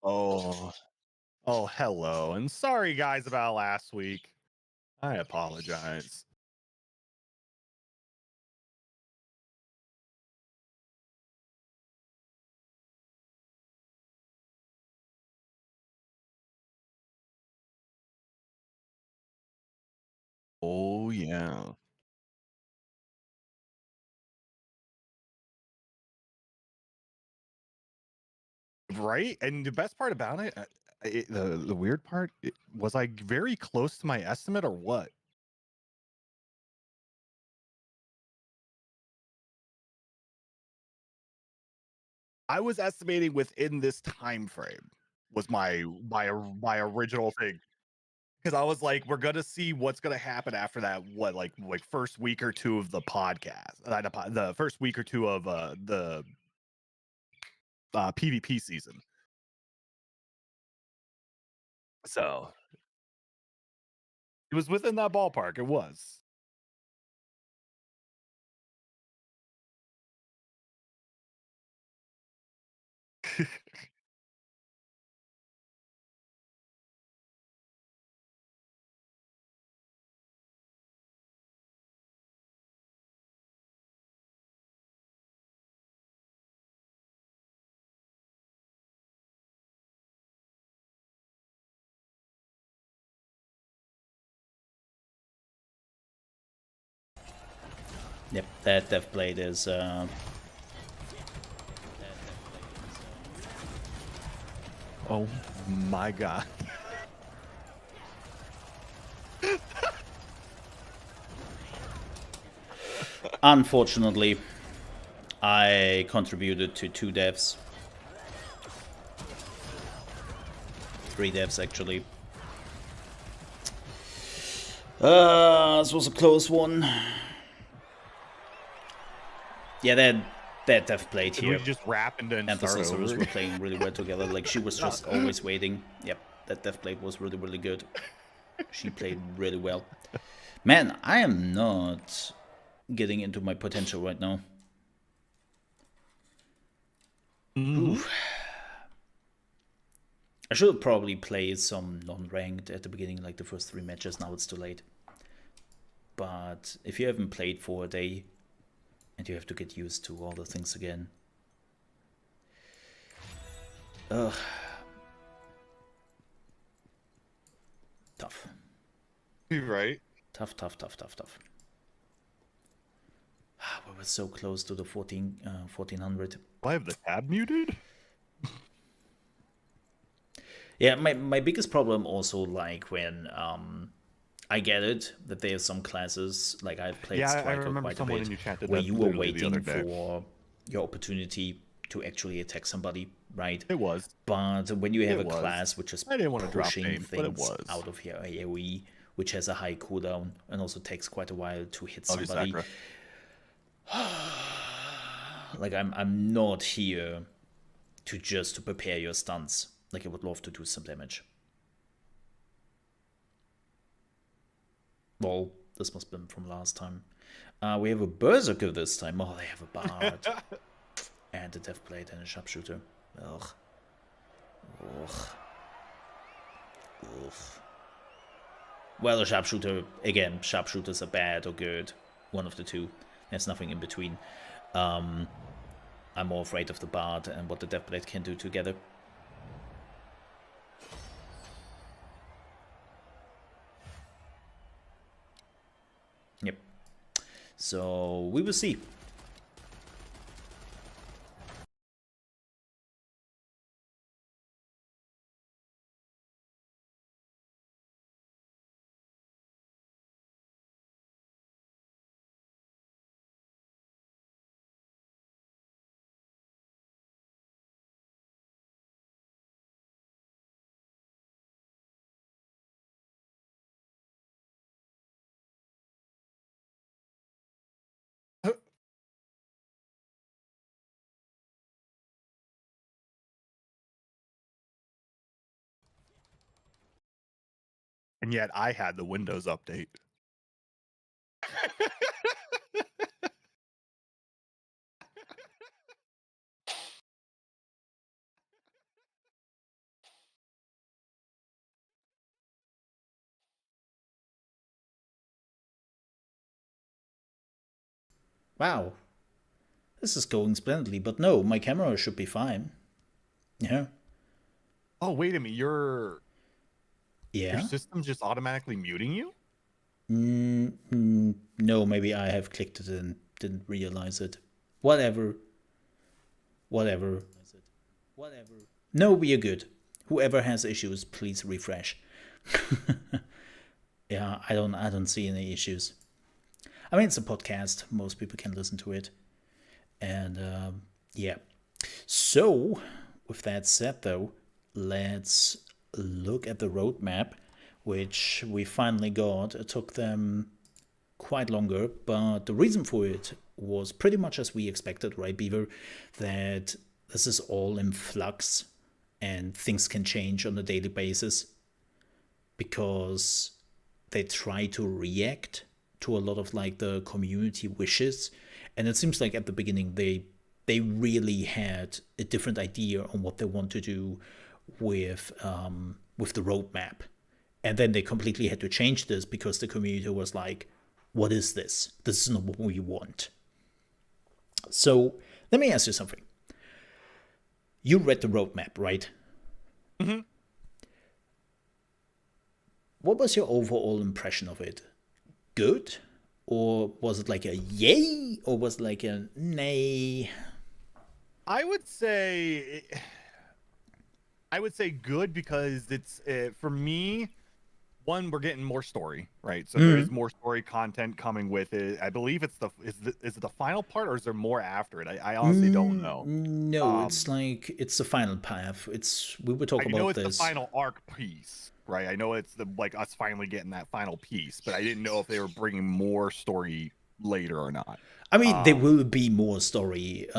Oh, oh, hello, and sorry guys about last week. I apologize. Oh yeah, right. And the best part about it, the weird part, was I very close to my estimate or what? I was estimating within this time frame was my original thing. Because I was like, we're gonna see what's gonna happen after that. What like first week or two of the podcast, the first week or two of the PvP season. So it was within that ballpark. It was. Yep, that Death Blade is. Oh my god. Unfortunately, I contributed to 2 deaths. 3 deaths, actually. This was a close one. Yeah, that Death Blade Did here. we just wrap and then And the start sorcerers over? were playing really well together. Like, she was just always waiting. Yep, that Death Blade was really, really good. She played really well. Man, I am not getting into my potential right now. Mhm. I should probably play some non-ranked at the beginning, like the first 3 matches. Now it's too late. But if you haven't played for a day and you have to get used to all the things again. Ugh. Tough. You're right. Tough. We were so close to the 1400. Do I have the tab muted? Yeah, my biggest problem also, like, when I get it that there are some classes, like I've played Yeah, I Striker remember quite a someone bit, in your chat did where that you were literally the other waiting day. for your opportunity to actually attack somebody, right? It was. But when you have It a was. class which is I didn't want to drop pushing names, but it things was. out of your AoE, which has a high cooldown and also takes quite a while to hit Love you, somebody, Sakura. like I'm not here to prepare your stunts. Like, I would love to do some damage. Well, this must have been from last time. We have a Berserker this time. Oh, they have a Bard. And a Death Blade and a Sharpshooter. Ugh. Ugh. Ugh. Well, a Sharpshooter, again, Sharpshooters are bad or good. One of the two. There's nothing in between. I'm more afraid of the Bard and what the Death Blade can do together. Yep. So, we will see. And yet I had the Windows update. Wow. This is going splendidly, but no, my camera should be fine. Yeah. Oh, wait a minute. Your Yeah? system's just automatically muting you? No, maybe I have clicked it and didn't realize it. Whatever. No, we are good. Whoever has issues, please refresh. Yeah, I don't see any issues. I mean, it's a podcast. Most people can listen to it. And yeah. So, with that said, though, let's look at the roadmap, which we finally got. It took them quite longer, but the reason for it was pretty much as we expected, right, Beaver? That this is all in flux and things can change on a daily basis because they try to react to a lot of like the community wishes. And it seems like at the beginning they really had a different idea on what they want to do with the roadmap. And then they completely had to change this because the community was like, what is this? This is not what we want. So let me ask you something. You read the roadmap, right? Mm-hmm. What was your overall impression of it? Good? Or was it like a yay? Or was it like a nay? I would say good because it's for me. One, we're getting more story, right? So there is more story content coming with it. I believe it's is it the final part or is there more after it? I honestly don't know. No, it's the final path. We will talk about it's this. the final arc piece, right? I know it's like us finally getting that final piece, but I didn't know if they were bringing more story later or not. I mean, there will be more story.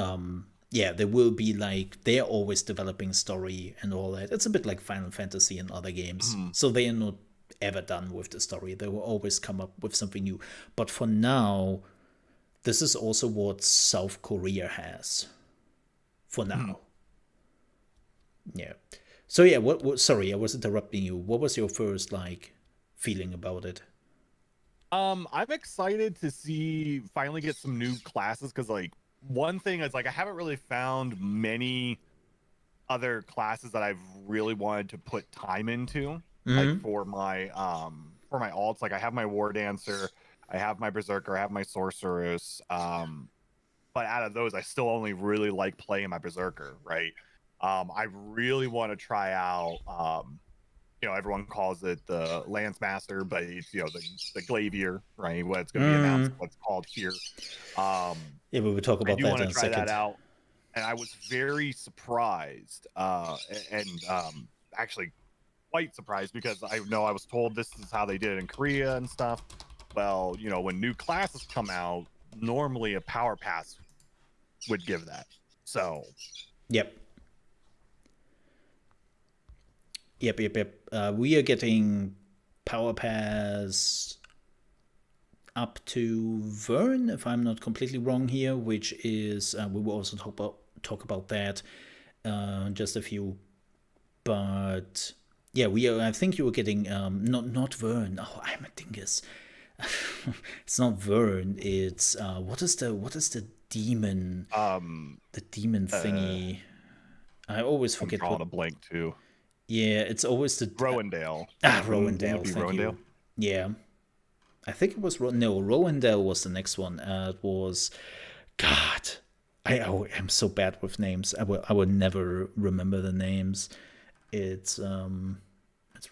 Yeah, there will be like they're always developing story and all that. It's a bit like Final Fantasy and other games. So they are not ever done with the story. They will always come up with something new. But for now, this is also what South Korea has. For now. Yeah. So yeah, what sorry, I was interrupting you. What was your first like feeling about it? I'm excited to finally get some new classes because like one thing is like I haven't really found many other classes that I've really wanted to put time into. Like for my alts, like I have my War Dancer, I have my Berserker, I have my Sorceress. But out of those, I still only really like playing my Berserker, right? I really want to try out everyone calls it the Lance Master, but it's the Glaive, right? What's going to be announced, what's called here. Yeah, we will talk about that in a second. I do want to try that out, and I was very surprised, and actually quite surprised because I was told this is how they did it in Korea and stuff. Well, when new classes come out, normally a power pass would give that. So, Yep. We are getting Power Pass up to Vern, if I'm not completely wrong here, which is we will also talk about that just a few. But yeah, I think you were getting not Vern. Oh, I'm a dingus. It's not Vern. It's what is the demon? The demon thingy. I always forget. I'm drawing a blank too. Yeah, it's always the Rowendale. Rowendale. Thank you. Yeah, I think it was Rowendale was the next one. It was, God, I am so bad with names. I will never remember the names. It's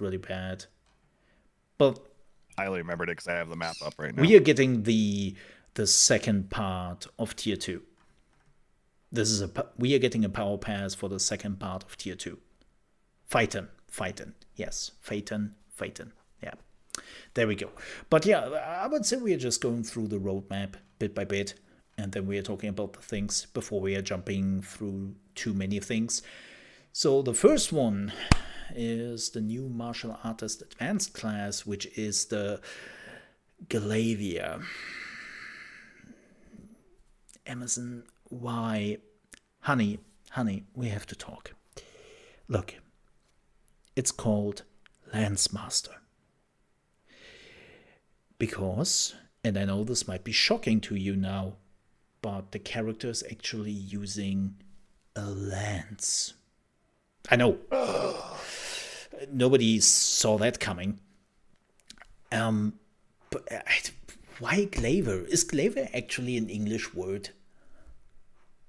really bad. But I only remembered it because I have the map up right now. We are getting the second part of Tier 2. We are getting a power pass for the second part of Tier 2. Phaeton. Yes, Phaeton. Yeah, there we go. But yeah, I would say we are just going through the roadmap bit by bit, and then we are talking about the things before we are jumping through too many things. So the first one is the new martial artist advanced class, which is the Glaive. Emerson, why? Honey, we have to talk. Look, it's called Lance Master. Because, and I know this might be shocking to you now, but the character is actually using a lance. I know. Nobody saw that coming. But why Glaive? Is Glaive actually an English word?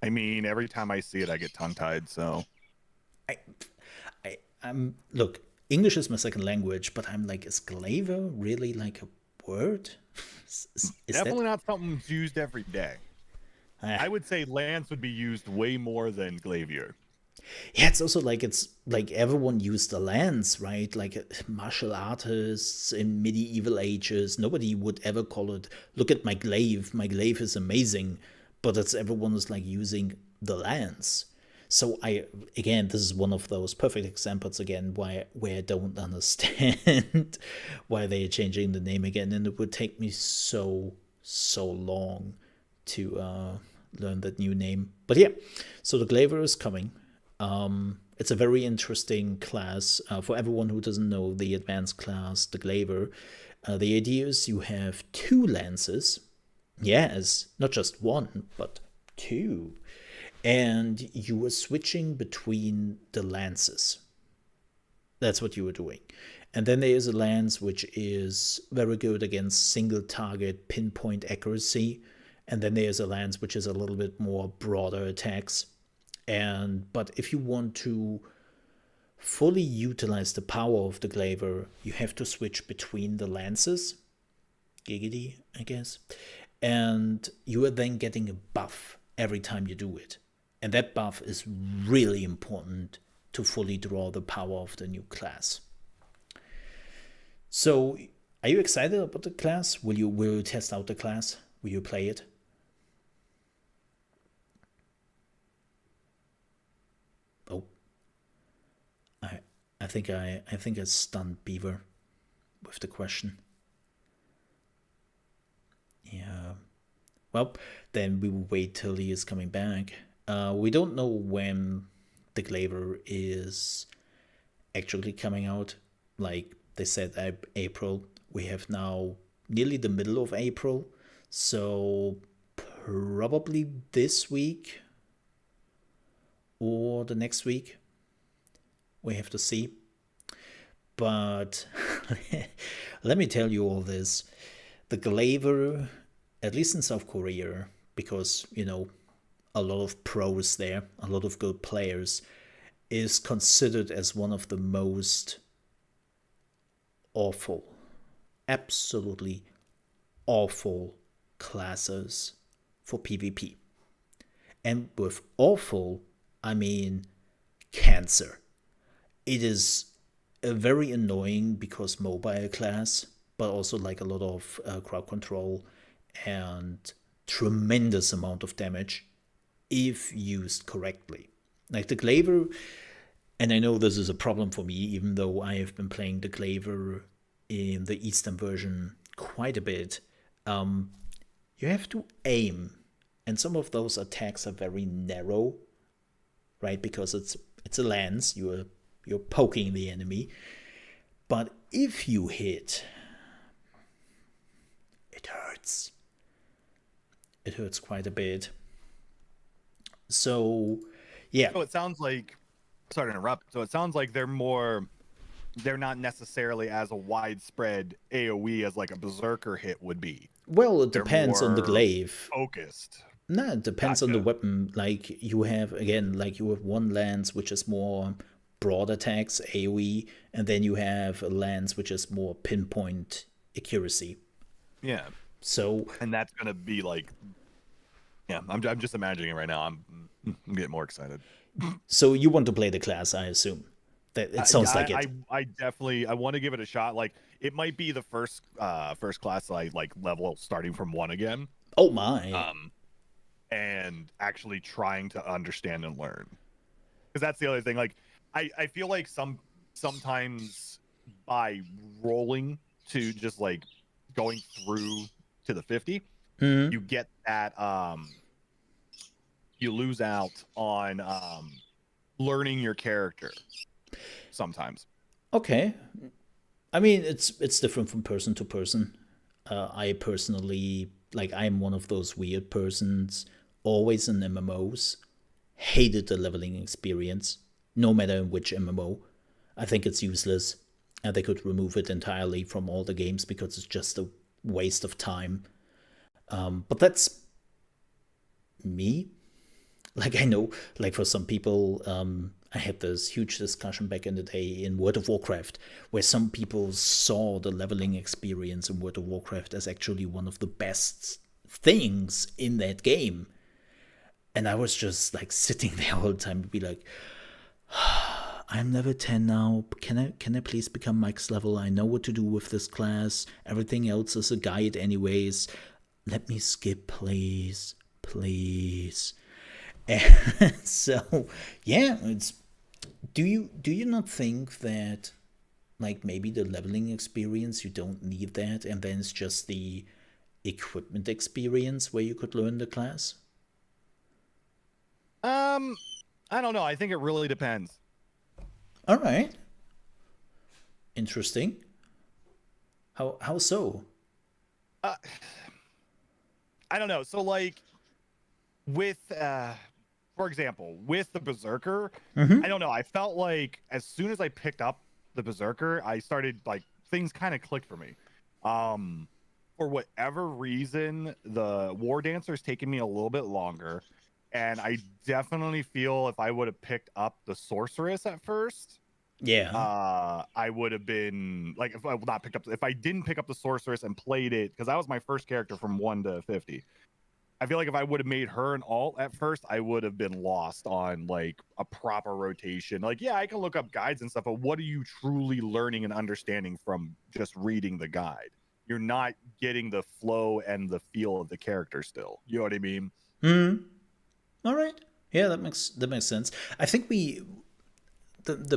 I mean, every time I see it, I get tongue-tied, so... Look, English is my second language, but I'm like, is Glaive really like a word? Is Definitely not something used every day. I would say lance would be used way more than Glaivier. Yeah, it's like everyone used a lance, right? Like martial artists in medieval ages, nobody would ever call it, look at my glaive. My glaive is amazing, but everyone is like using the lance. So this is one of those perfect examples again where I don't understand why they're changing the name again, and it would take me so long to learn that new name. But yeah, so the Glaiver is coming. It's a very interesting class. For everyone who doesn't know the advanced class, the Glaiver, the idea is you have 2 lances. Yes, not just 1, but 2. And you were switching between the lances. That's what you were doing. And then there is a lance which is very good against single target pinpoint accuracy. And then there's a lance which is a little bit more broader attacks. But if you want to fully utilize the power of the Glaiver, you have to switch between the lances. Giggity, I guess. And you are then getting a buff every time you do it. And that buff is really important to fully draw the power of the new class. So, are you excited about the class? Will you test out the class? Will you play it? Oh, I think I stunned Beaver with the question. Yeah. Well, then we will wait till he is coming back. We don't know when the Glaiver is actually coming out. Like they said, April. We have now nearly the middle of April. So probably this week or the next week. We have to see. But let me tell you all this. The Glaiver, at least in South Korea, because, a lot of pros there, a lot of good players, is considered as one of the most awful, absolutely awful classes for PvP. And with awful, I mean cancer. It is a very annoying because mobile class, but also like a lot of crowd control and tremendous amount of damage if used correctly. Like the Glaiver, and I know this is a problem for me, even though I have been playing the Glaiver in the Eastern version quite a bit. You have to aim, and some of those attacks are very narrow, right? Because it's a lance, you're poking the enemy. But if you hit, it hurts. It hurts quite a bit. So, yeah. So it sounds like, sorry to interrupt. So it sounds like they're not necessarily as a widespread AoE as like a Berserker hit would be. Well, it depends on the Glaive. Focused. No, it depends on the weapon. Like you have one lance which is more broad attacks, AoE, and then you have a lance which is more pinpoint accuracy. Yeah. So, and that's gonna be like, yeah, I'm just imagining it right now. I'm getting more excited. So you want to play the class, I assume. That it sounds like it. I definitely want to give it a shot. Like it might be the first class I like level starting from 1 again. Oh my. And actually trying to understand and learn. Because that's the other thing. Like I feel like sometimes by rolling to just like going through to the 50, you get that you lose out on learning your character sometimes. Okay. I mean, it's different from person to person. I personally, like, I'm one of those weird persons always in MMOs hated the leveling experience, no matter in which MMO. I think it's useless, and they could remove it entirely from all the games because it's just a waste of time. But that's me. Like, I know, like, for some people, I had this huge discussion back in the day in World of Warcraft, where some people saw the leveling experience in World of Warcraft as actually one of the best things in that game. And I was just like sitting there all the time and be like, I'm level 10 now. Can I please become max level? I know what to do with this class. Everything else is a guide anyways. Let me skip, please. Please. And so, yeah, do you not think that, like, maybe the leveling experience, you don't need that, and then it's just the equipment experience where you could learn the class? I don't know. I think it really depends. All right. Interesting. How so? I don't know. So, like, with for example, with the Berserker, I don't know. I felt like as soon as I picked up the Berserker, I started, like, things kind of clicked for me. For whatever reason, the War Dancer's taken me a little bit longer. And I definitely feel if I would have picked up the Sorceress at first, I would have been like, if I didn't pick up the Sorceress and played it, because that was my first character from 1 to 50. I feel like if I would have made her an alt at first, I would have been lost on, like, a proper rotation. Like, yeah, I can look up guides and stuff, but what are you truly learning and understanding from just reading the guide? You're not getting the flow and the feel of the character still. You know what I mean? All right. Yeah, that makes sense. I think the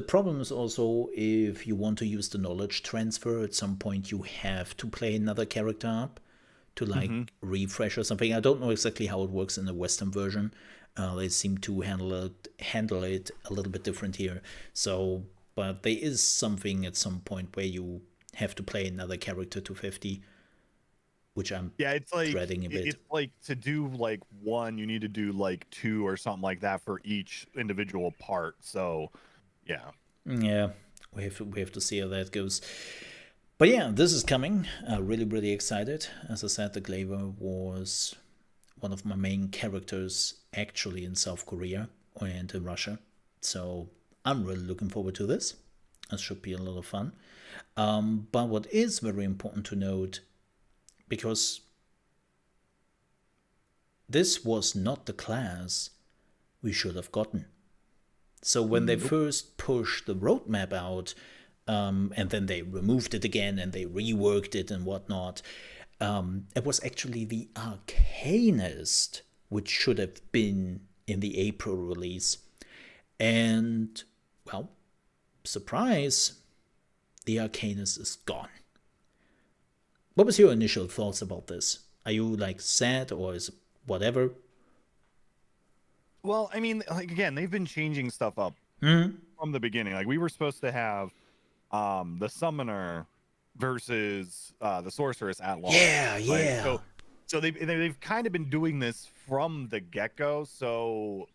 problem is also, if you want to use the knowledge transfer, at some point you have to play another character up to, like, refresh or something. I don't know exactly how it works in the Western version. They seem to handle it a little bit different here. So, but there is something at some point where you have to play another character to 50. Which I'm it's like dreading a bit. It's like, to do, like, 1, you need to do, like, 2 or something like that for each individual part. So, yeah, we have to see how that goes. But yeah, this is coming. Really excited. As I said, the Glaive was one of my main characters actually in South Korea and in Russia. So I'm really looking forward to this. It should be a lot of fun. But what is very important to note, because this was not the class we should have gotten. So when they first pushed the roadmap out, and then they removed it again and they reworked it and whatnot, it was actually the Arcanist, which should have been in the April release. And, well, surprise, the Arcanist is gone. What was your initial thoughts about this? Are you, like, sad, or is it whatever? Well, I mean, like, again, they've been changing stuff up from the beginning. Like, we were supposed to have the Summoner versus the Sorceress at launch. Yeah. So they've kind of been doing this from the get-go. So,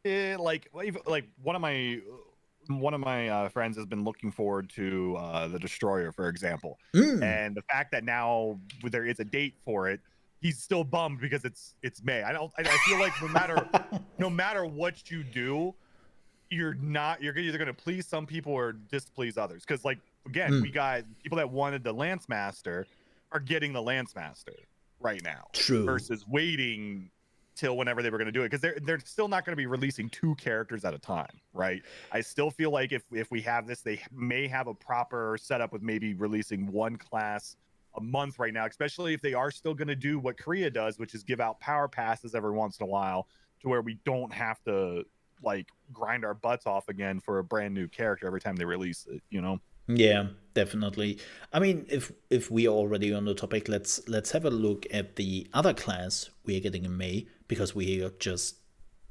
like one of my friends has been looking forward to the Destroyer, for example, and the fact that now there is a date for it, he's still bummed because it's May. I feel like no matter what you do, you're either going to please some people or displease others. Because, like, again, we got people that wanted the Lance Master are getting the Lance Master right now. True. Versus waiting till whenever they were going to do it, because they're still not going to be releasing 2 characters at a time, right? I still feel like if we have this, they may have a proper setup with maybe releasing 1 class a month right now, especially if they are still going to do what Korea does, which is give out power passes every once in a while, to where we don't have to, like, grind our butts off again for a brand new character every time they release it, you know? Yeah, definitely. I mean, if we are already on the topic, let's have a look at the other class we are getting in May, because we are just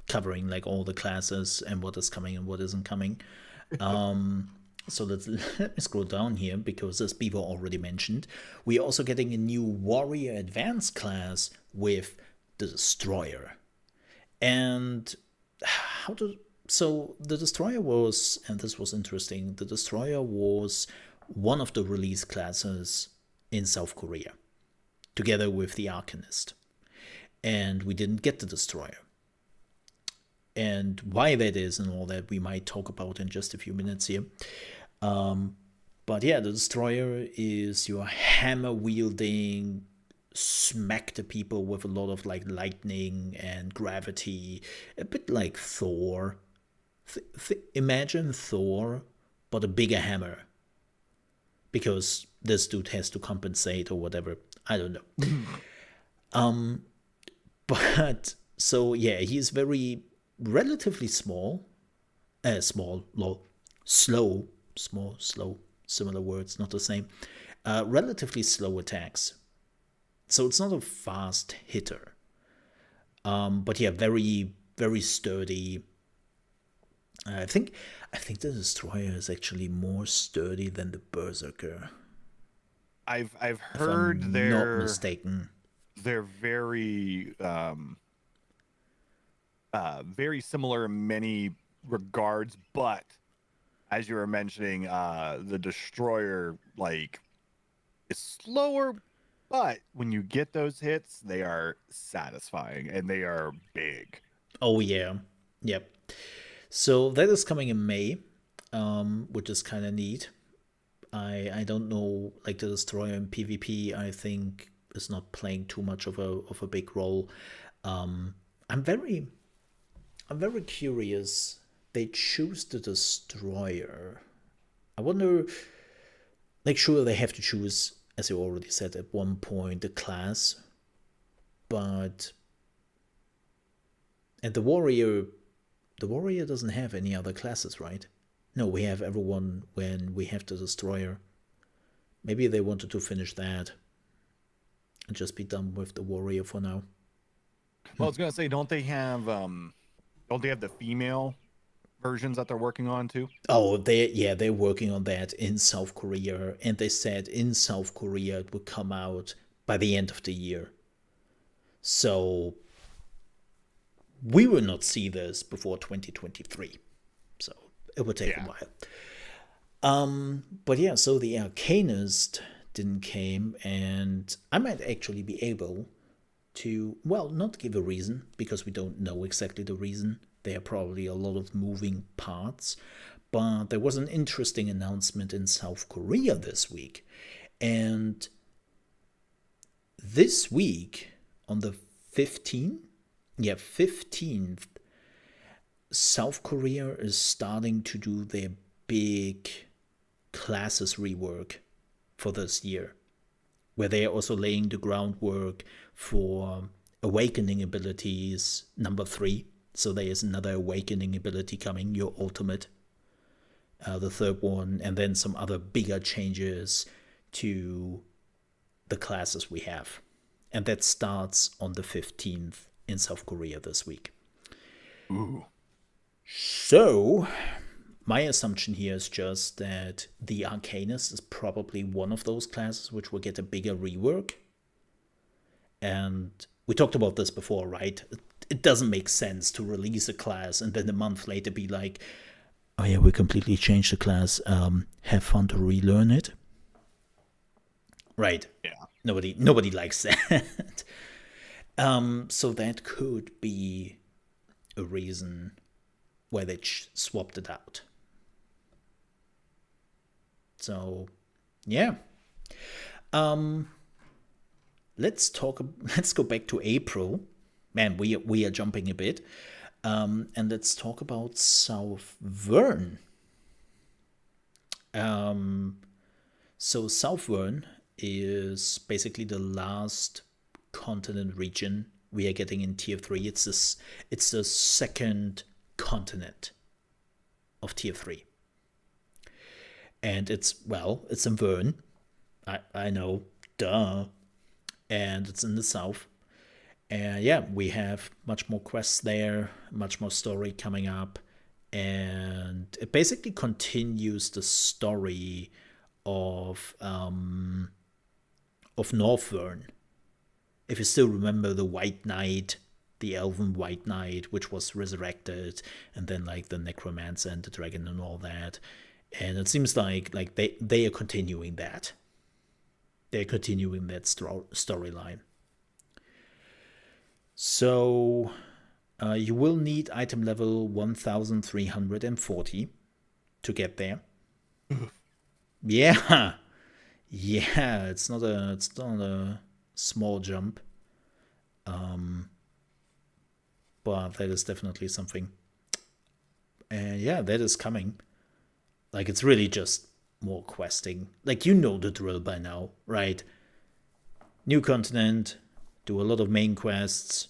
covering, like, all the classes and what is coming and what isn't coming. So let me scroll down here, because as Beaver already mentioned, we are also getting a new Warrior Advanced class with the Destroyer. And so the Destroyer was, and this was interesting, the Destroyer was one of the release classes in South Korea, together with the Arcanist. And we didn't get the Destroyer. And why that is and all that we might talk about in just a few minutes here. But yeah, the Destroyer is your hammer-wielding, smack the people with a lot of like lightning and gravity, a bit like Thor. Imagine Thor, but a bigger hammer. Because this dude has to compensate or whatever. I don't know. But so yeah, he's very relatively slow, similar words, not the same. Relatively slow attacks. So it's not a fast hitter. But yeah, very, very sturdy. I think the Destroyer is actually more sturdy than the Berserker. I've heard they're not mistaken. They're very very similar in many regards, but as you were mentioning, the Destroyer like is slower, but when you get those hits, they are satisfying and they are big. Oh yeah, yep. So that is coming in May, which is kind of neat. I don't know, like the Destroyer in PvP, I think is not playing too much of a big role. I'm very curious. They choose the Destroyer. I wonder, like, sure, they have to choose, as you already said at one point, the class, but and the Warrior doesn't have any other classes, right? No, we have everyone when we have the Destroyer. Maybe they wanted to finish that and just be done with the Warrior for now. Well, I was gonna say, don't they have the female versions that they're working on too? Oh, they're working on that in South Korea, and they said in South Korea it would come out by the end of the year. So we will not see this before 2023. So it would take a while. But yeah, so the Arcanist didn't came, and I might actually be able to, well, not give a reason, because we don't know exactly the reason. There are probably a lot of moving parts, but there was an interesting announcement in South Korea this week. And this week, on the 15th, South Korea is starting to do their big classes rework for this year, where they are also laying the groundwork for awakening abilities number 3. So there is another awakening ability coming, your ultimate, the third one, and then some other bigger changes to the classes we have. And that starts on the 15th in South Korea this week. Ooh. So my assumption here is just that the Arcanist is probably one of those classes which will get a bigger rework. And we talked about this before, right? It doesn't make sense to release a class and then a month later be like, oh yeah, we completely changed the class. Have fun to relearn it. Right. Yeah. Nobody likes that. So that could be a reason why they swapped it out. So, yeah. Let's go back to April. Man, we are jumping a bit. And let's talk about Southvern. So Southvern is basically the last continent region we are getting in Tier 3. It's the second continent of Tier 3. And it's in Vern. I know, duh. And it's in the south. And yeah, we have much more quests there, much more story coming up. And it basically continues the story of Northvern If you still remember the White Knight, the Elven White Knight, which was resurrected, and then like the Necromancer and the Dragon and all that. And it seems like they are continuing that. They're continuing that storyline. So you will need item level 1340 to get there. Yeah. Yeah, it's not a small jump. But that is definitely something. And yeah, that is coming. Like, it's really just more questing. Like, you know the drill by now, right? New continent, do a lot of main quests,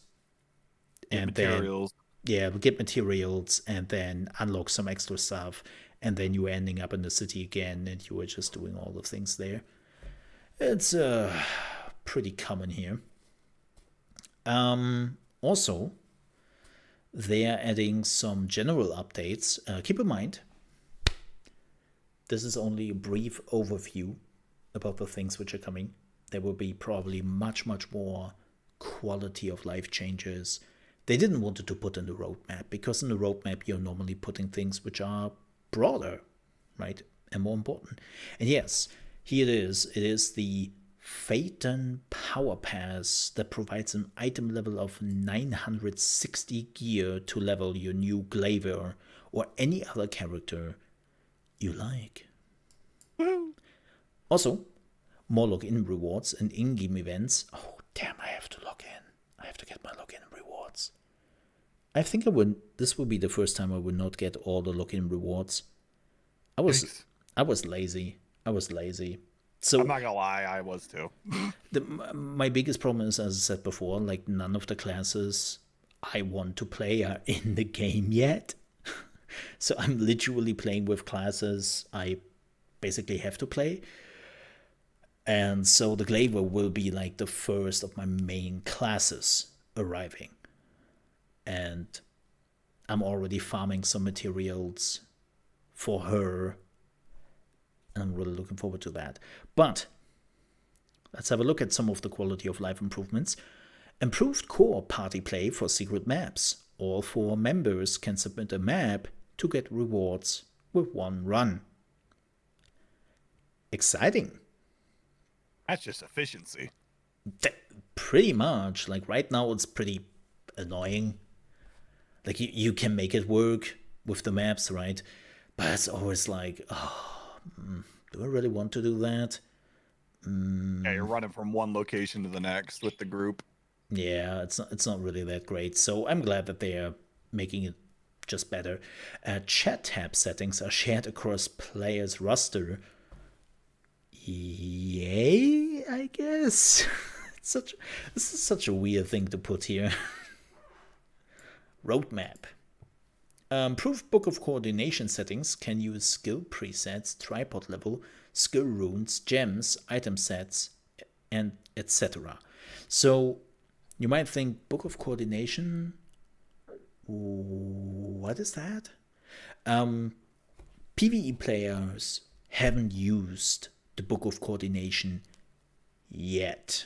and materials. Then get materials, and then unlock some extra stuff, and then you're ending up in the city again, and you are just doing all the things there. It's pretty common here. Also, they are adding some general updates. Keep in mind, this is only a brief overview about the things which are coming. There will be probably much, much more quality of life changes. They didn't want to put in the roadmap, because in the roadmap you're normally putting things which are broader, right, and more important. And yes, here it is. It is the Phaeton Power Pass that provides an item level of 960 gear to level your new Glaive or any other character you like. Woo. Also, more login rewards and in-game events. Oh, damn, I have to log in. I have to get my login rewards. I think this will be the first time I will not get all the login rewards. I was lazy. So I'm not gonna lie, I was too. My biggest problem is, as I said before, like, none of the classes I want to play are in the game yet. So I'm literally playing with classes I basically have to play. And so the Glaive will be like the first of my main classes arriving. And I'm already farming some materials for her. And I'm really looking forward to that. But let's have a look at some of the quality of life improvements. Improved core party play for secret maps. All 4 members can submit a map to get rewards with 1 run. Exciting. That's just efficiency. Pretty much. Like, right now it's pretty annoying. Like, you can make it work with the maps, right? But it's always like, do I really want to do that? Yeah, you're running from one location to the next with the group. Yeah, it's not really that great. So I'm glad that they are making it just better. Chat tab settings are shared across players' roster. Yay, I guess. This is such a weird thing to put here. Roadmap. Improved Book of Coordination settings can use skill presets, tripod level, skill runes, gems, item sets, and etc. So you might think, Book of Coordination, what is that? PvE players haven't used the Book of Coordination yet.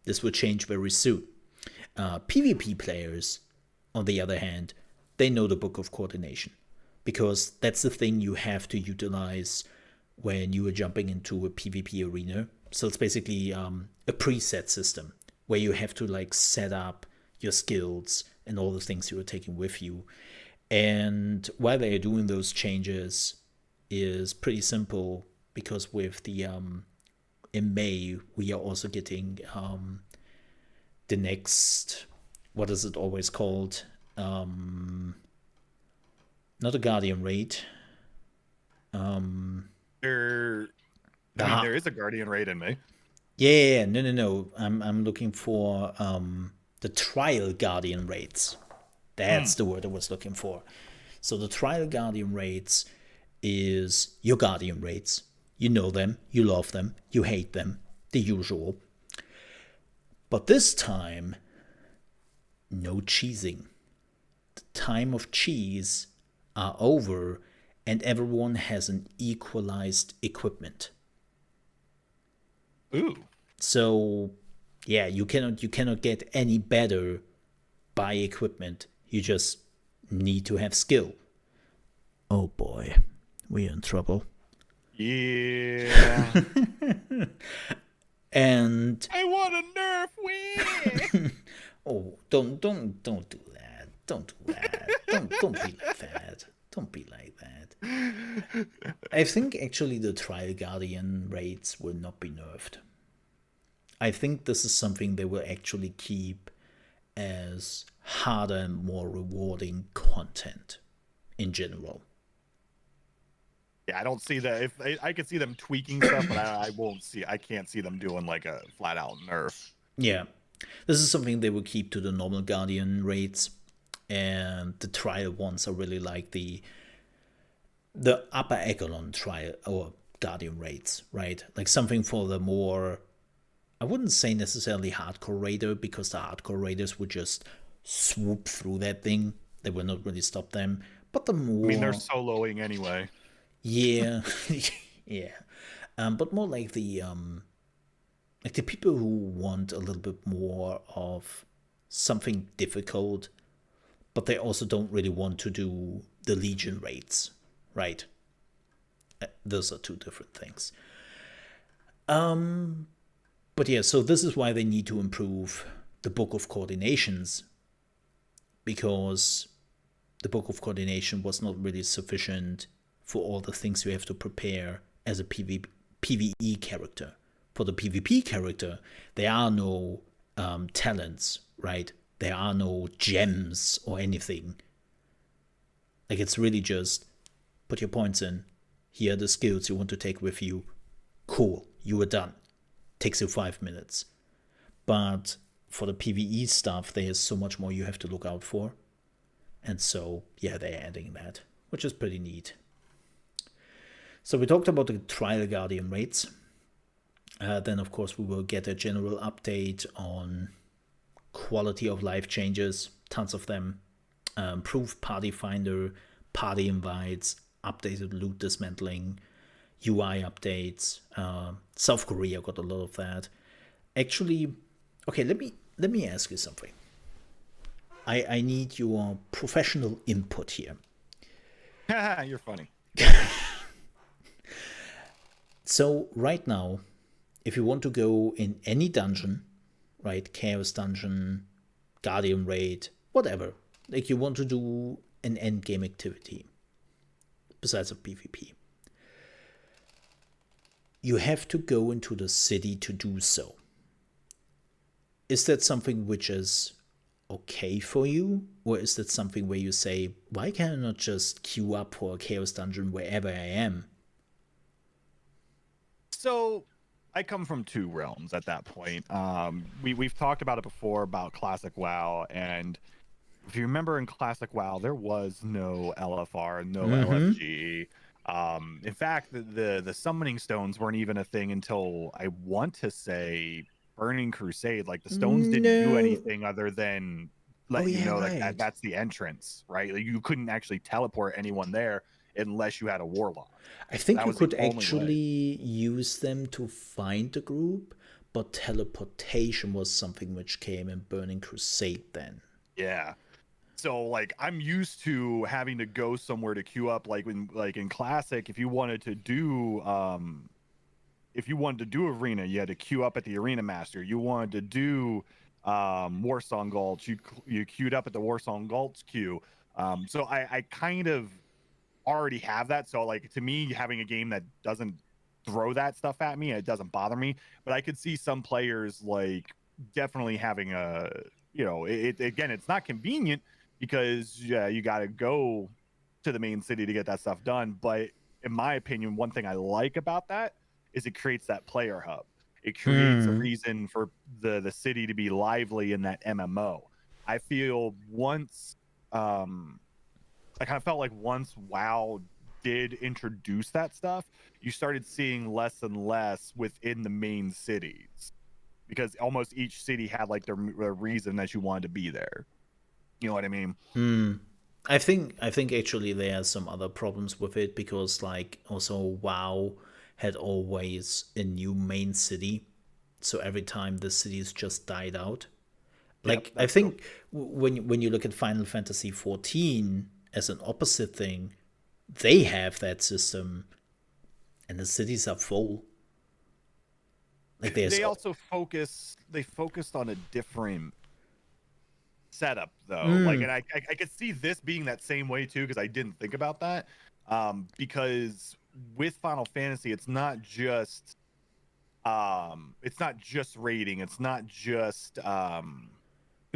This will change very soon. PvP players, on the other hand, they know the Book of Coordination, because that's the thing you have to utilize when you are jumping into a PvP arena. So it's basically a preset system where you have to like set up your skills and all the things you are taking with you. And why they are doing those changes is pretty simple, because with the in May we are also getting the next, what is it always called? Not a Guardian raid. There is a Guardian raid in May. Yeah, no. I'm looking for the trial Guardian raids. That's the word I was looking for. So the trial Guardian raids is your Guardian raids. You know them, you love them, you hate them, the usual. But this time, no cheesing. The time of cheese are over, and everyone has an equalized equipment. Ooh. So, yeah, you cannot get any better by equipment. You just need to have skill. Oh boy, we're in trouble. Yeah. And I want a Nerf win. oh, don't do that. Don't do that. Don't be like that. Don't be like that. I think actually the Trial Guardian raids will not be nerfed. I think this is something they will actually keep as harder and more rewarding content in general. Yeah, I don't see that. If I could see them tweaking stuff, but I can't see them doing like a flat out nerf. Yeah, this is something they will keep to the normal Guardian raids, and the trial ones are really like the upper echelon trial or Guardian raids, right? Like something for the more, I wouldn't say necessarily hardcore raider, because the hardcore raiders would just swoop through that thing. They will not really stop them. But the more, I mean, they're soloing anyway. yeah, yeah, but more like the people who want a little bit more of something difficult, but they also don't really want to do the Legion raids, right? Those are two different things. But yeah, so this is why they need to improve the Book of Coordinations, because the Book of Coordination was not really sufficient for all the things you have to prepare as a PvE character. For the PvP character, there are no talents, right? There are no gems or anything. Like, it's really just put your points in. Here are the skills you want to take with you. Cool, you are done. Takes you 5 minutes. But for the PvE stuff, there's so much more you have to look out for. And so, yeah, they're adding that, which is pretty neat. So we talked about the Trial Guardian raids. Then, of course, we will get a general update on quality of life changes, tons of them. Improved party finder, party invites, updated loot dismantling, UI updates. South Korea got a lot of that. Actually, okay, let me ask you something. I need your professional input here. You're funny. So right now, if you want to go in any dungeon, right, Chaos Dungeon, Guardian Raid, whatever, like you want to do an endgame activity, besides of PvP, you have to go into the city to do so. Is that something which is okay for you? Or is that something where you say, why can I not just queue up for a Chaos Dungeon wherever I am? So I come from two realms at that point. We've talked about it before about Classic WoW, and if you remember in Classic WoW, there was no LFR, no LFG. In fact, the summoning stones weren't even a thing until I want to say Burning Crusade. Like the stones didn't do anything other than let you know like that's the entrance, right? Like, you couldn't actually teleport anyone there unless you had a warlock. I think you could actually use them to find the group, but teleportation was something which came in Burning Crusade then. Yeah. So like I'm used to having to go somewhere to queue up, like in Classic, if you wanted to do arena, you had to queue up at the Arena Master. You wanted to do Warsong Gulch, you queued up at the Warsong Gulch queue. So I kind of already have that. So like to me, having a game that doesn't throw that stuff at me, it doesn't bother me. But I could see some players like definitely having a, you know, again, it's not convenient because you got to go to the main city to get that stuff done. But in my opinion, one thing I like about that is it creates that player hub. It creates a reason for the city to be lively in that MMO. I feel once I kind of felt like once WoW did introduce that stuff, you started seeing less and less within the main cities, because almost each city had like their reason that you wanted to be there. You know what I mean? I think actually there are some other problems with it, because like also WoW had always a new main city, So every time the cities just died out. Yep, Like, I that's think when you look at Final Fantasy 14 as an opposite thing, they have that system, and the cities are full. Like they also focused on a different setup though. Like, and I could see this being that same way too, because I didn't think about that. Because with Final Fantasy, it's not just raiding, it's not just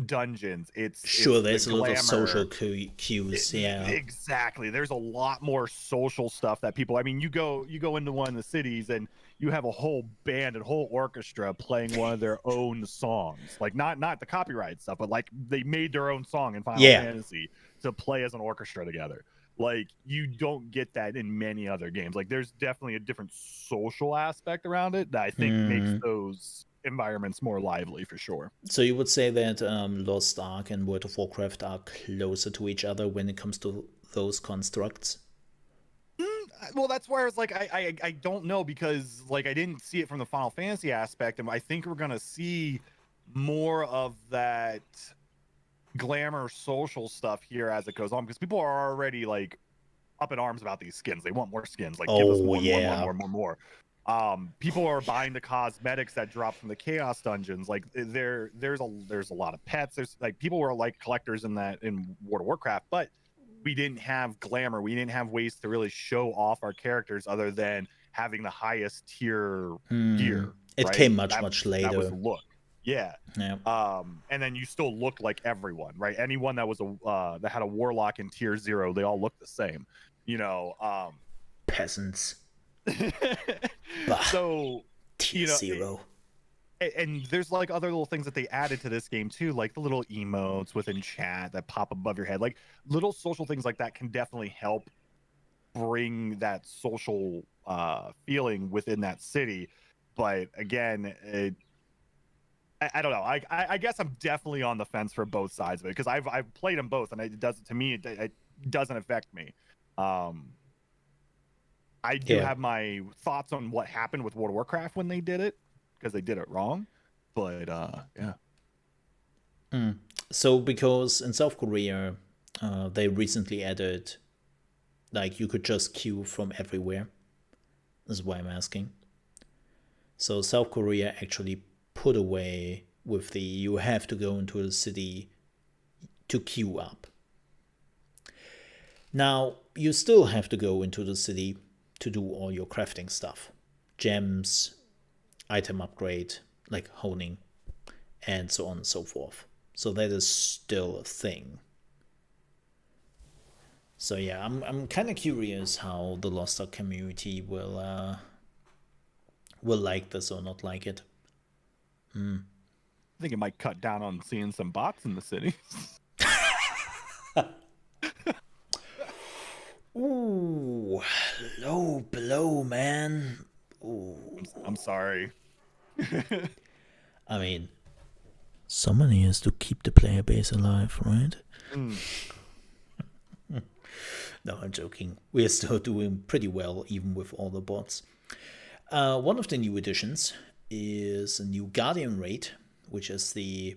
dungeons, it's sure, the there's a lot of social glamour. cues. Yeah, Exactly. There's a lot more social stuff that people. I mean, you go into one of the cities and you have a whole band and whole orchestra playing one of their own songs. Like not the copyright stuff, but like they made their own song in Final Fantasy to play as an orchestra together. Like, you don't get that in many other games. Like, there's definitely a different social aspect around it that I think makes those environments more lively for sure. So you would say that Lost Ark and World of Warcraft are closer to each other when it comes to those constructs? Well, that's where I was like, I don't know, because like I didn't see it from the Final Fantasy aspect, and I think we're gonna see more of that glamour social stuff here as it goes on, because people are already like up in arms about these skins. They want more skins. Like, give us more. People are buying the cosmetics that drop from the chaos dungeons. Like, there's a lot of pets. There's like, people were like collectors in World of Warcraft, but we didn't have glamour. We didn't have ways to really show off our characters other than having the highest tier gear. It right? came much later. That was look. Yeah. Yeah. And then you still look like everyone, right? Anyone that was that had a warlock in tier 0, they all look the same. You know, peasants. So, tier 0. And there's like other little things that they added to this game too, like the little emotes within chat that pop above your head. Like, little social things like that can definitely help bring that social feeling within that city. But again, I don't know. I guess I'm definitely on the fence for both sides of it, because I've played them both, and it doesn't affect me. I do have my thoughts on what happened with World of Warcraft when they did it, because they did it wrong. But yeah. So because in South Korea, they recently added, like, you could just queue from everywhere. This is why I'm asking. So South Korea actually put away with you have to go into the city to queue up. Now, you still have to go into the city to do all your crafting stuff. Gems, item upgrade, like honing, and so on and so forth. So that is still a thing. So yeah, I'm kind of curious how the Lost Ark community will like this or not like it. I think it might cut down on seeing some bots in the city. Ooh, low blow, man. Ooh. I'm sorry. I mean, someone has to keep the player base alive, right? No, I'm joking. We're still doing pretty well, even with all the bots. One of the new additions is a new Guardian raid, which is the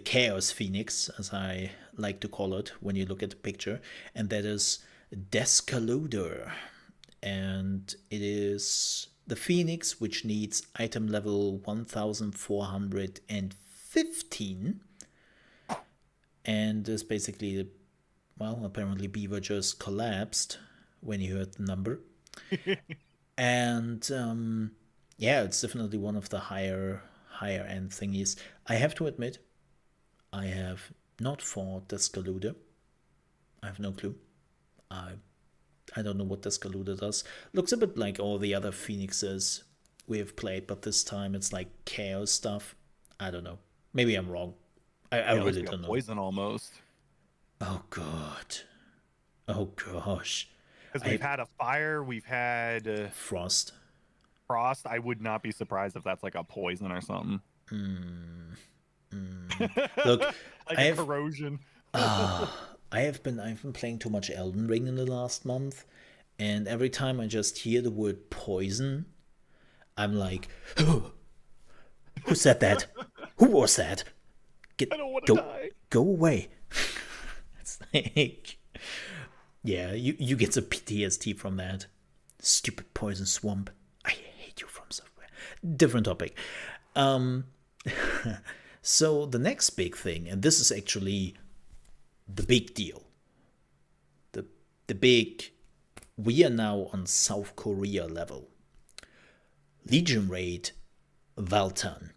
Chaos Phoenix, as I like to call it when you look at the picture, and that is Descaluder. And it is the Phoenix, which needs item level 1415, and is basically, well, apparently Beaver just collapsed when he heard the number. And yeah, it's definitely one of the higher end thingies. I have to admit, I have not fought Descaluder. I have no clue. I don't know what Descaluder does. Looks a bit like all the other Phoenixes we have played, but this time it's like chaos stuff. I don't know. Maybe I'm wrong. I really don't know. Poison almost. Oh god. Oh gosh. Because we've had a fire, we've had frost. Frost. I would not be surprised if that's like a poison or something. Look, like corrosion. I've been playing too much Elden Ring in the last month, and every time I just hear the word poison, I'm like, Who said that? Who was that? I don't want to die. Go away. It's like, yeah, you get some PTSD from that. Stupid poison swamp. I hate you from somewhere. Different topic. So the next big thing, and this is actually the big deal. The big, we are now on South Korea level. Legion raid Valtan.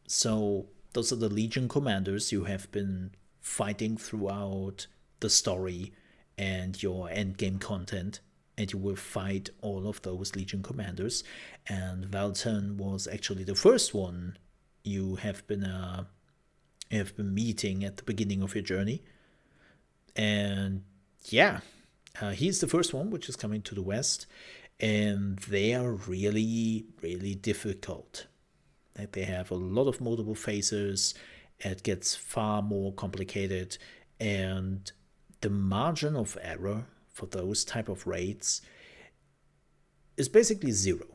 So those are the Legion commanders you have been fighting throughout the story and your endgame content, and you will fight all of those Legion commanders. And Valtan was actually the first one you have been meeting at the beginning of your journey. And yeah, he's the first one which is coming to the west, and they are really, really difficult. Like, they have a lot of multiple phases. It gets far more complicated, and the margin of error for those type of raids is basically zero.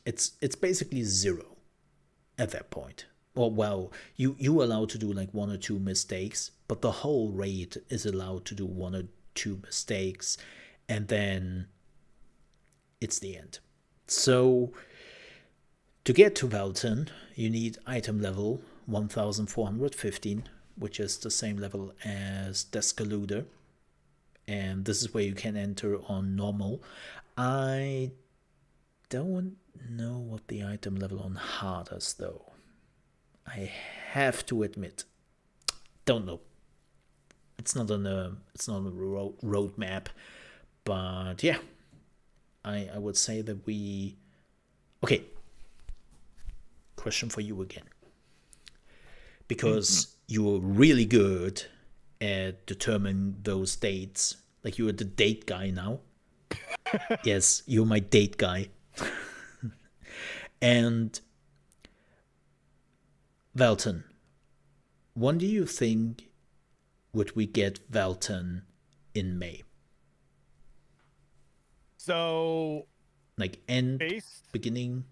It's basically zero at that point. Or, well, you allowed to do like 1 or 2 mistakes, but the whole raid is allowed to do 1 or 2 mistakes, and then it's the end. So to get to Valtan, you need item level 1415, which is the same level as Descaluder, and this is where you can enter on normal. I don't know what the item level on hard is, though. I have to admit, don't know. It's not on a roadmap, but yeah, I would say that we. Okay. Question for you again, because you were really good at determining those dates. Like, you are the date guy now. Yes, you're my date guy. And Valtan, when do you think would we get Valtan in May? So, like, end, beginning?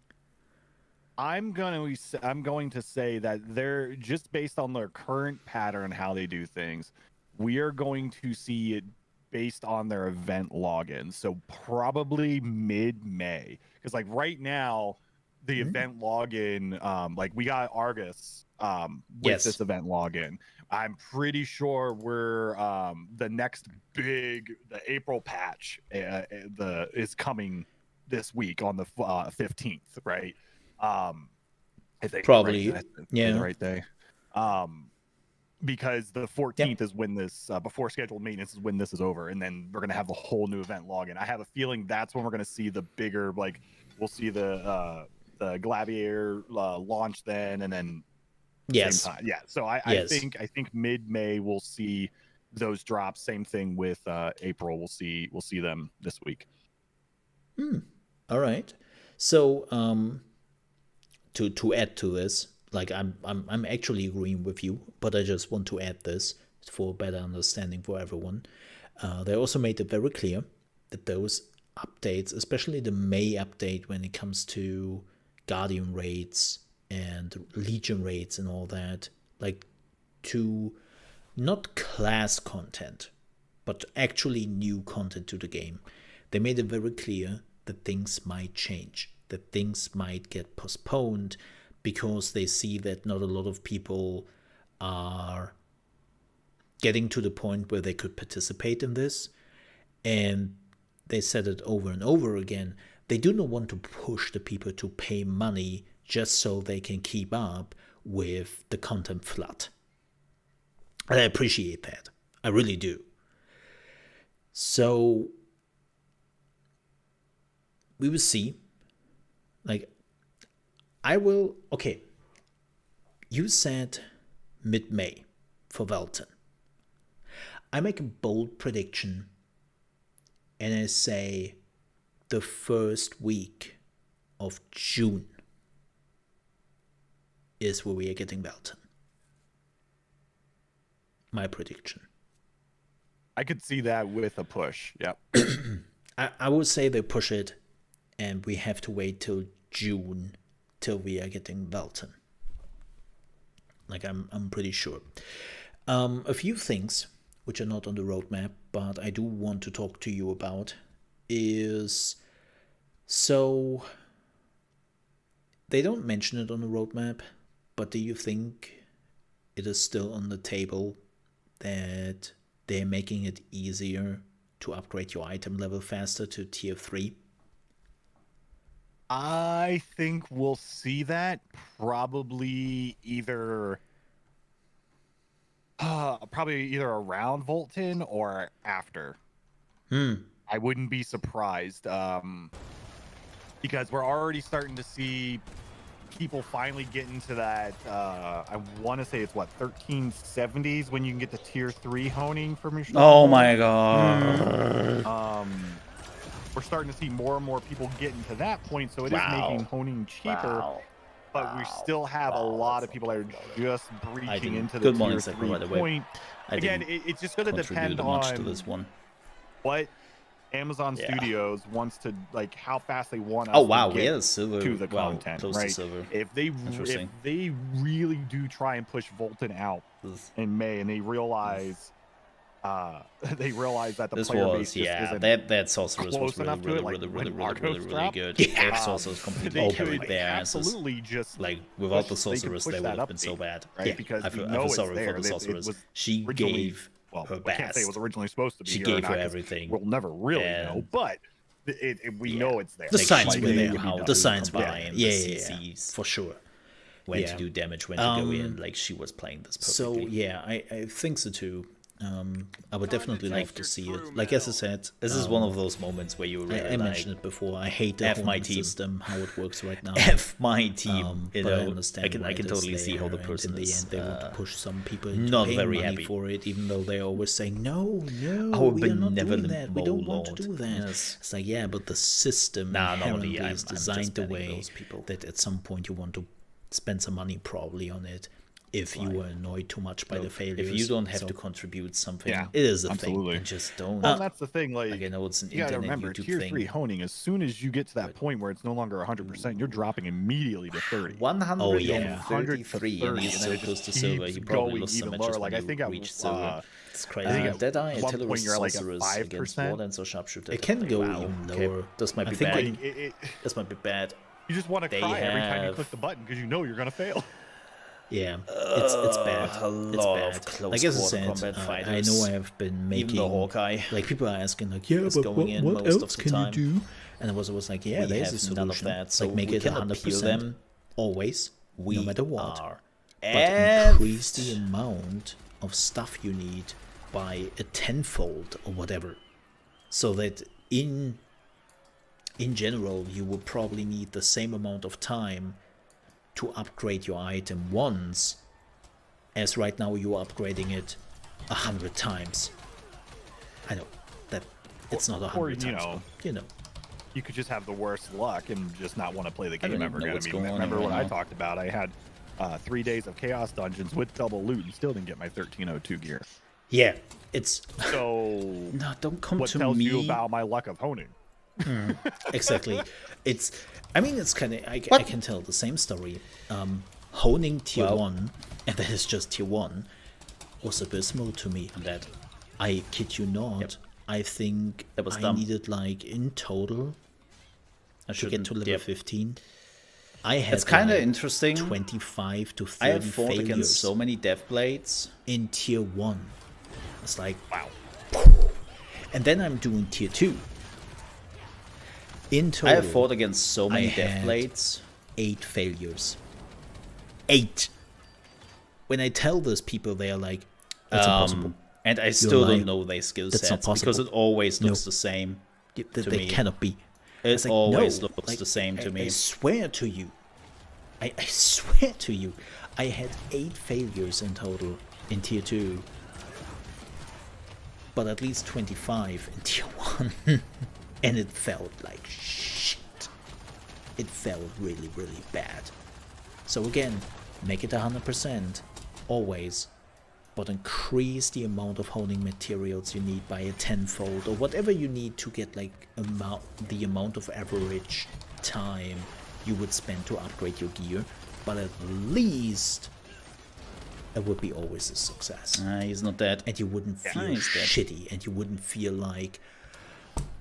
I'm going to say that they're just based on their current pattern, how they do things. We are going to see it based on their event login. So probably mid-May, because like right now, the event login, like we got Argus with this event login. I'm pretty sure we're the next big, the April patch is coming this week on the 15th, right? I think probably the right day. Because the 14th is when this before scheduled maintenance is when this is over, and then we're gonna have the whole new event login. I have a feeling that's when we're gonna see the bigger, like we'll see the Gladiator launch then, and then same time. Yeah, so I think mid-May we'll see those drops. Same thing with April. We'll see them this week. All right. So to add to this, like I'm actually agreeing with you, but I just want to add this for better understanding for everyone. They also made it very clear that those updates, especially the May update when it comes to Guardian raids and Legion raids and all that, like, to not class content, but actually new content to the game. They made it very clear that things might change, that things might get postponed, because they see that not a lot of people are getting to the point where they could participate in this. And they said it over and over again. They do not want to push the people to pay money just so they can keep up with the content flood. And I appreciate that. I really do. So we will see. Like, okay, you said mid-May for Valtan. I make a bold prediction, and I say the first week of June is where we are getting Valtan. My prediction. I could see that with a push. Yep. I would say they push it, and we have to wait till June till we are getting Velton. Like, I'm pretty sure. A few things which are not on the roadmap, but I do want to talk to you about is, so they don't mention it on the roadmap, but do you think it is still on the table that they're making it easier to upgrade your item level faster to tier 3? I think we'll see that probably either around Volton or after. I wouldn't be surprised, because we're already starting to see people finally get into that. I want to say it's 1370s when you can get the tier 3 honing from your. Oh my god. We're starting to see more and more people get into that point, so it is making honing cheaper. But we still have a lot of people that are just breaching into the tier 3 point. Again, it's just going to depend on this one. What Amazon Studios wants to, like, how fast they want us to get to the content, right? If they really do try and push Volton out in May, and they realize that the player base just isn't that sorceress was really good. That sorceress completely opened their asses. Absolutely, just like without the sorceress, they would have been so bad. Right? Because I feel sorry for the sorceress. She gave her best. I can't say it was originally supposed to be. She gave her everything. We'll never really know, but we know it's there. The signs were there. The signs were there. Yeah, for sure. When to do damage, when to go in, like she was playing this perfectly. So yeah, I think so too. I would definitely like to see it. Like as I said, this is one of those moments where you really I mentioned it before. I hate the whole system, how it works right now. F my team. But I understand. I can totally see how the person is. In the end, they want to push some people into not paying very money happy for it, even though they're always saying no, our we are not doing benevolent that. We don't want to lord. do that. Yes. It's like, yeah, but the system inherently is designed the way that at some point you want to spend some money probably on it. If you were annoyed too much by the failures, if you don't have to contribute something, it is a absolutely. thing. Just don't. Well, that's the thing. Like, I know it's an you gotta internet remember, YouTube tier thing. 3 honing. As soon as you get to that point where it's no longer 100%, you're dropping immediately to 30. 133, and he's so close to silver. He probably lost some matches like I think I reached silver. It's crazy. Deadeye, at one Artillery, point you're like at Sorceress 5%. against Wardens or Sharpshooter. It can go even lower. This might I be think bad. This might be bad. You just want to cry every time you click the button because you know you're gonna fail. Yeah, it's bad. It's bad. Close like as I said, I know I have been making even the Hawkeye. Like people are asking, like, yeah, but what else can you do? And I was like, yeah, there's a solution. None of that. So like make it 100% them always, no matter what. But increase the amount of stuff you need by a tenfold or whatever, so that in general you will probably need the same amount of time to upgrade your item once as right now you're upgrading it 100 times. I know that it's not 100 times, but, you could just have the worst luck and just not want to play the game ever again. Remember what I talked about? I had 3 days of chaos dungeons with double loot and still didn't get my 1302 gear. Yeah, it's so. No, don't come what to tells me. you about my luck of honing? Exactly. It's kind of I can tell the same story. Honing tier 1, and that is just tier 1, was abysmal to me. That I kid you not. I think I needed, like, in total to get to level 15. I had, it's kind of interesting. 25 to 30 I have fought failures against so many death blades in tier 1. It's like, wow. And then I'm doing tier 2. In total, I have fought against so many death blades. 8 failures. 8. When I tell those people, they are like, that's impossible. And I still don't know their skill sets because it always looks the same to me. Cannot be. It like, always looks the same to me. I swear to you. I swear to you. I had 8 failures in total in tier 2. But at least 25 in tier 1. And it felt like shit. It felt really, really bad. So again, make it 100%, always, but increase the amount of honing materials you need by a tenfold, or whatever you need to get, like, the amount of average time you would spend to upgrade your gear, but at least it would be always a success. He's not dead. And you wouldn't feel shitty, and you wouldn't feel like,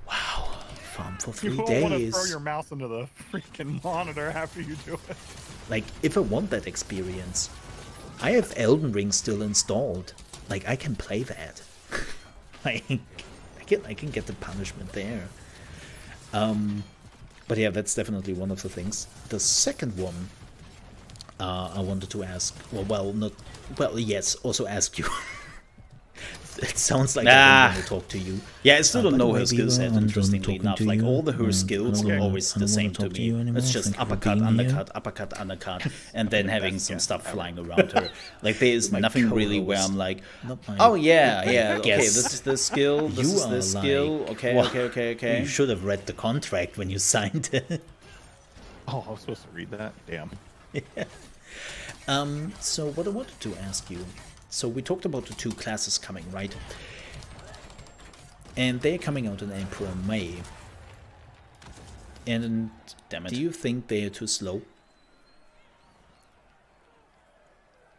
wow, farm for 3 days. You won't want to throw your mouse into the freaking monitor after you do it. Like, if I want that experience, I have Elden Ring still installed. Like, I can play that. Like, I can get the punishment there. But yeah, that's definitely one of the things. The second one I wanted to ask, yes, also ask you. It sounds like I don't want to talk to you. Yeah, I still don't know her skill set, interestingly enough. Like, all her skills are always the same to me. It's just uppercut, undercut, and then having some stuff flying around her. Like, there is nothing really where I'm like, oh, yeah, okay, this is the skill, this is the skill, okay. You should have read the contract when you signed it. Oh, I was supposed to read that? Damn. So what I wanted to ask you, so we talked about the 2 classes coming, right? And they're coming out in April and May. And damn it, do you think they're too slow?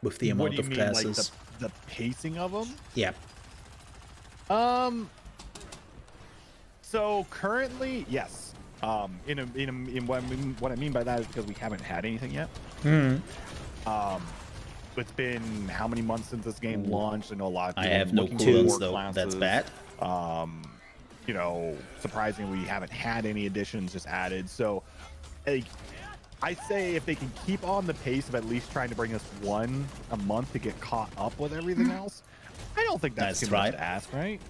With the amount of classes? Like the pacing of them? Yeah. So currently, yes. In what I mean by that is because we haven't had anything yet. It's been how many months since this game launched? I know a lot of people I have no clue, though. That's bad. You know, surprisingly, we haven't had any additions just added. So, I'd say if they can keep on the pace of at least trying to bring us 1 a month to get caught up with everything else, I don't think that's too much to ask, right?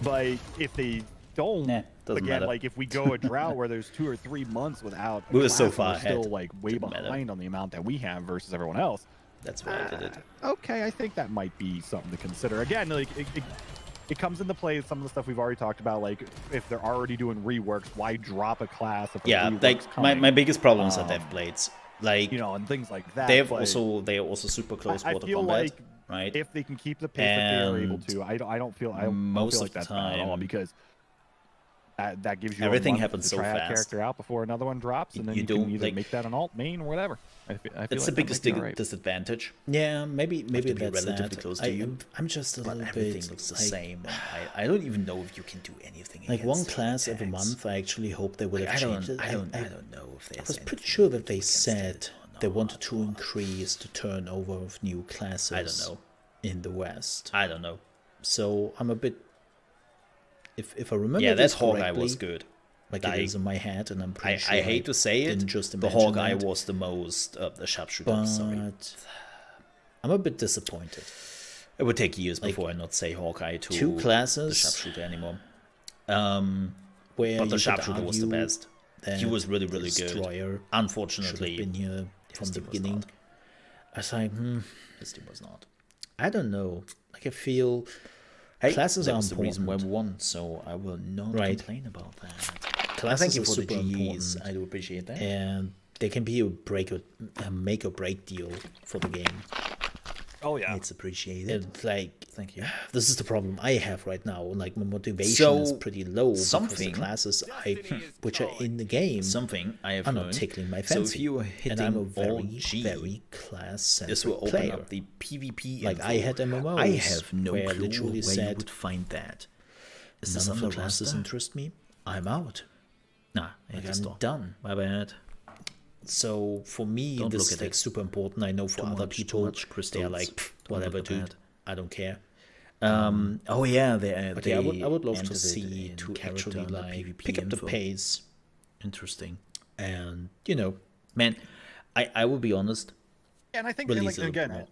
But if they don't, again, matter. like if we go a drought where there's 2 or 3 months without, we were so far ahead. Still like way behind on the amount that we have versus everyone else. That's why I did it. Okay, I think that might be something to consider. Again, like it comes into play some of the stuff we've already talked about. Like if they're already doing reworks, why drop a class? If like my biggest problem is that they have blades, like and things like that. They are also super close water combat. Like right? If they can keep the pace that they are able to, I don't feel like that's bad at all, because that gives you everything a month happens to so try fast. a character out before another one drops, and then you can either make that an alt main or whatever. I feel it's the biggest disadvantage. Yeah, maybe that's relatively close to you. I'm just a little everything bit looks the same. I don't even know if you can do anything. Like one class every month. I actually hope they would have changed it. I don't know if there's. I was pretty sure that they said they wanted to increase the turnover of new classes. I don't know. In the West. I don't know. So I'm a bit. If I remember, that Hawkeye was good. Like it is in my head, and I'm pretty sure. I hate to say it. The Hawkeye was the most the sharpshooter. But sorry, I'm a bit disappointed. It would take years before I not say Hawkeye to 2 classes the sharpshooter anymore. Where but the sharpshooter was the best. He was really good. Unfortunately, been here from the beginning. I was like, His team was not. I don't know. Like I feel. Classes are the reason why we won, so I will not complain about that. Classes Thank you are for the super GEs. important. I do appreciate that. And they can be a make or break deal for the game. Oh yeah, it's appreciated. It's like, thank you. This is the problem I have right now. Like my motivation is pretty low because the classes which are in the game I have are not tickling my fancy. So if you are hitting and I'm a very class-centric this will open player. up the PvP. Like I had MMOs. I have no where clue literally where said, you would find that. Is none of the classes interest me. I'm out. Nah, I'm done. My bad. So for me, this is like super important. I know for other people, they are like, whatever, dude. I don't care. Oh yeah, I would love to see to actually like pick up the pace. Interesting. And man, I will be honest. And I think again,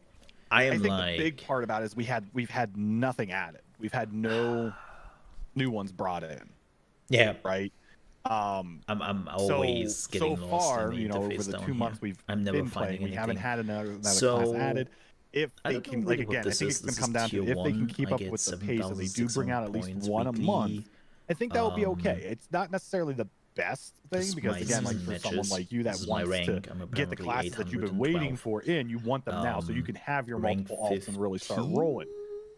I think the big part about it is we've had nothing added. We've had no new ones brought in. Yeah. Right. I'm always getting so lost far, in the over the 2 months we've been playing, we haven't had another class added. If they can, I think it's going to come down to if they can keep up with the pace and they do bring out at least 1 a month, I think that will be okay. It's not necessarily the best thing because again, like for someone like you that wants to get the classes that you've been waiting for you want them now so you can have your multiple alts and really start rolling.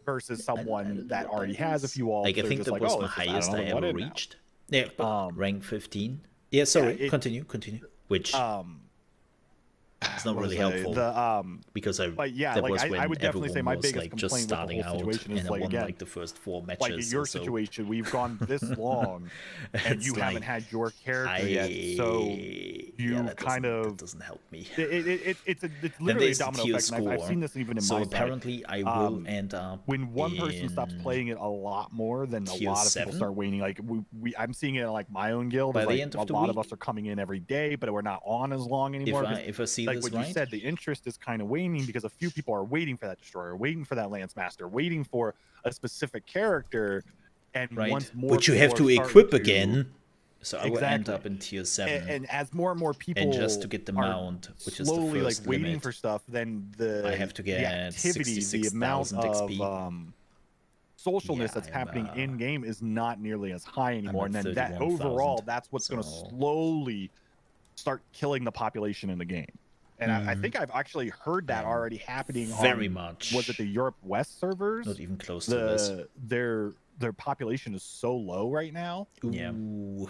Versus someone that already has a few alts. Like I think that was the highest I ever reached. Yeah, rank 15. Yeah, sorry. Yeah, Continue. Which it's not really helpful. Because but yeah, that like was when I would definitely say my everyone was, biggest like, just complaint with the starting whole out, situation is and I like, won again, like the first 4 matches. like in your or so. situation, we've gone this long, and It's you haven't like, had your character yet, so you that kind of that doesn't help me. it's Then literally a there's the domino tier effect, and I've score. seen this even in So my apparently I will end up when one person stops in playing it a lot more than a tier lot of 7? people start waning. Like I'm seeing it in, like, my own guild. By the like, end of a the lot of week? us are coming in every day, but we're not on as long anymore. If I see like this what right, you said, the interest is kind of waning because a few people are waiting for that destroyer, waiting for that lance master, waiting for a specific character, and Right. once more Which you people have are to starting equip to- again. so I will end Exactly. up in tier 7. and as more and more people And just to get the are mount, which is the slowly first like waiting limit, for stuff, then the I have to the get activity, the amount 66,000 of XP. socialness Yeah, that's I'm, happening in game is not nearly as high anymore. at And then that 31,000, overall, that's what's going to so- slowly start killing the population in the game. And I think I've actually heard that already happening. very on, much. Was it the Europe West servers? Not even close to this. Their population is so low right now. Yeah. Ooh.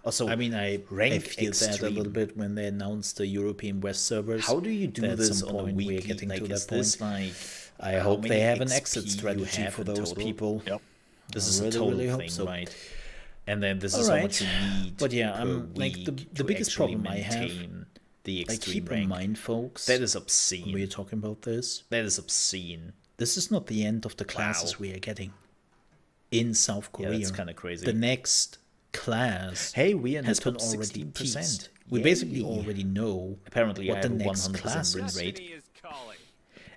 Also, I mean, I rank feel that a extreme. little bit when they announced the European West servers. How do you do At this some on a point we're weekly? getting Like, to is that this point. like? I how hope they many have an XP exit you strategy have for in those total? people. Yep. This I is really, a total really hope thing, so. right? And then this All is right. how much you need. But yeah, per I'm like the week to biggest actually problem I have. maintain the Like, extreme keep rank. in mind, folks. That is when obscene. we're talking about this. That is obscene. This is not the end of the classes Wow. we are getting in South Yeah, Korea. that's kind of crazy. The next class Hey, we are in the has been top already 16%. teased. We basically Yay. already know Apparently, what I the have a next 100% class win is. rate.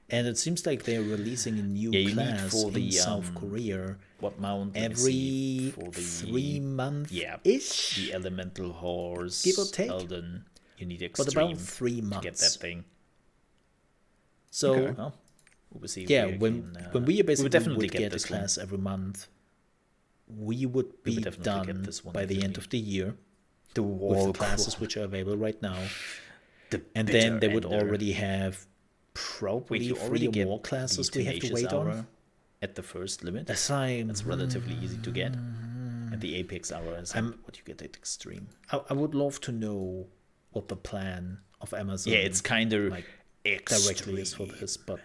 And it seems like they're releasing a new Yeah, you need class for in the, South Korea What mount? Let me see. every For the 3 months yeah, ish. the elemental horse, Give or take. Elden. You need But extreme about 3 to months. get that thing. So Okay. Well, we'll see. yeah, if we when can, we basically definitely would get get a this one. class every month, we would be definitely get done this one by the every end of the year The with wall the classes which are available right now. The And then they bitter would ender. already have probably Wait, you 3 already or get more classes the we have to Tenacious wait Hour on. at the first limit. That's why It's relatively easy to get. And the Apex Hour is what you get at extreme. I would love to know what the plan of Amazon Yeah, it's kind of like extreme. directly is for this, but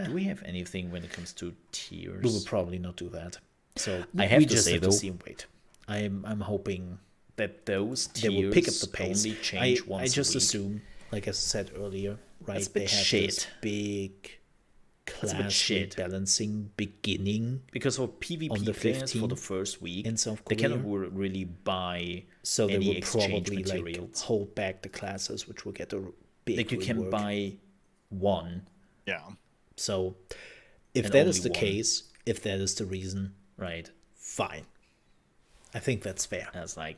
Do we have anything when it comes to tiers? we will probably not do that. So I have we to just say, have though, to see and wait. I'm hoping that those tiers they will pick up the pace. only change once I just a week. assume, like I said earlier, right? That's a They bit have shit. this big a bit class shit. balancing beginning, Because for PvP on the players for the 15th first week, in South they cannot Korea. really buy so they any will exchange probably materials. like hold back the classes, which will get a big Like you can rework. buy one, Yeah. So if And that is the only one. case, if that is the reason, right? fine. I think that's fair That's like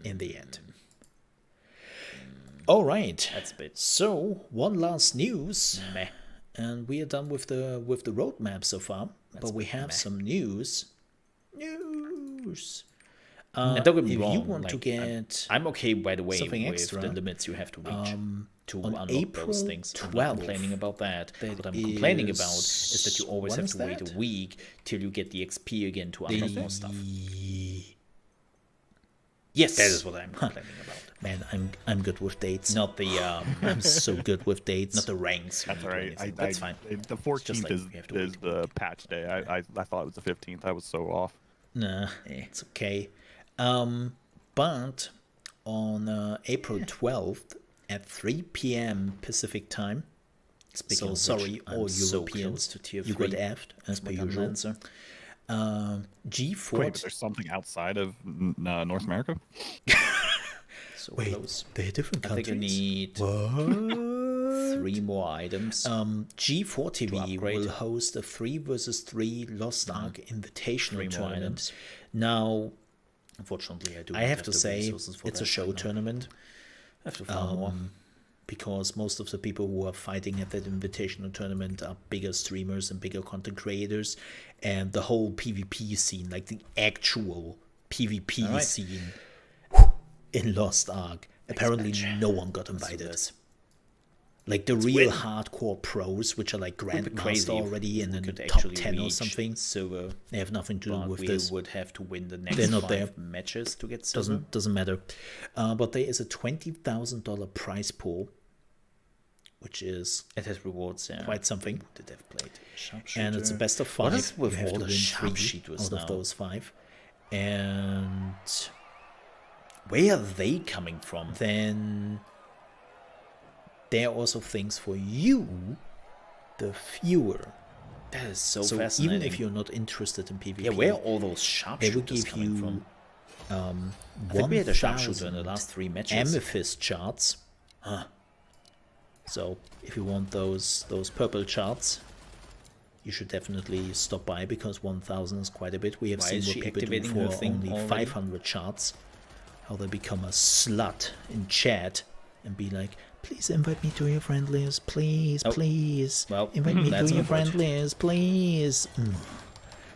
in the end. All right. that's a bit So one last news, meh. and we are done with the roadmap so far. But we have some news. News. And don't get me if wrong, you want to like, get I'm okay, by the way, something with extra, the limits you have to reach to on unlock April those things. I'm 12th, not complaining about that. that What I'm complaining about is- is that you always when have is to wait that? a week till you get the XP again to unlock more stuff. Yes, That is what I'm complaining about. Man, I'm good with dates. Not the I'm so good with dates. not the ranks. That's all right. That's fine. The 14th like is we have to wait. the patch day. I thought it was the 15th. I was so off. Nah, it's okay. But on April 12th at 3 p.m. Pacific time. Speaking So of which, sorry, I'm all so Europeans. close to tier You 3. got effed as per Like I'm usual. Lancer. Wait, but G4. there's something outside of North America? So Wait, close. they're different I think I countries. need What? 3 more items. G4 TV upgrade. will host a 3 versus 3 Lost Ark Invitational 3 more tournament. items. Now, Unfortunately, I do. I not have to the say, resources for it's a that show right now. tournament. I have to farm more. Because most of the people who are fighting at that invitational tournament are bigger streamers and bigger content creators, and the whole PvP scene, like the actual PvP Alright. scene in Lost Ark, apparently match. no one got Let's do invited. this. Like the real hardcore pros, which are like grandmaster already and in the top 10 or something. Silver. They have nothing to do with we this. would have to win the next They're not 5 there. matches to get silver. Doesn't matter. But there is a $20,000 prize pool, which is It has rewards, yeah. quite something. Did they have played sharpshooter? And it's a best of 5. What is with You have all to the win 3 sharpshooters out now? of those 5. And where are they coming from? Then there are also things for you, the viewer. That is so So fascinating. even if you're not interested in PvP, yeah, where are all those they will sharpshooters give coming you from? I think we had a sharpshooter in the 1,000 last 3 matches. amethyst charts. So if you want those purple charts, you should definitely stop by, because 1,000 is quite a bit. We have Why seen is what she people do activating for her thing only already? 500 charts. How they become a slut in chat and be like, please invite me to your friend list, please, Oh. please. Well, invite me to that's your not friend good. list, please.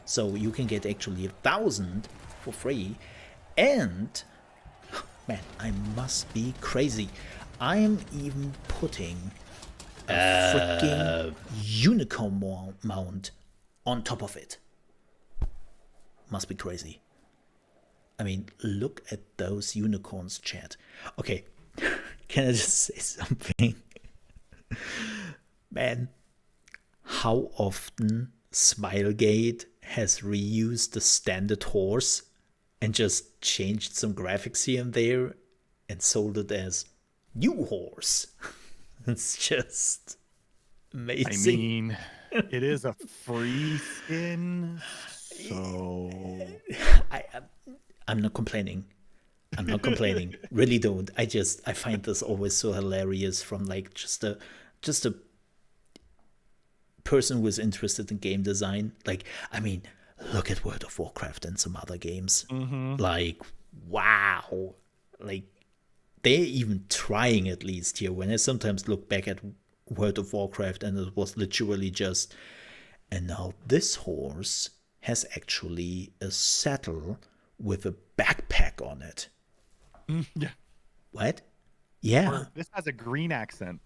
So you can get actually 1,000 for free. And man, I must be crazy. I am even putting a freaking unicorn mount on top of it. Must be crazy. I mean, look at those unicorns, chat. Okay, can I just say something? Man, how often Smilegate has reused the standard horse and just changed some graphics here and there and sold it as new horse. It's just I amazing. mean, it is a free skin, so I'm not complaining. I'm not complaining. Really don't. I find this always so hilarious from like just a person who is interested in game design. Like, I mean, look at World of Warcraft and some other games. Like, wow. Like, they're even trying at least here. When I sometimes look back at World of Warcraft and it was literally just, and now this horse has actually a saddle with a backpack on it. yeah. What? Yeah. Or this has a green accent.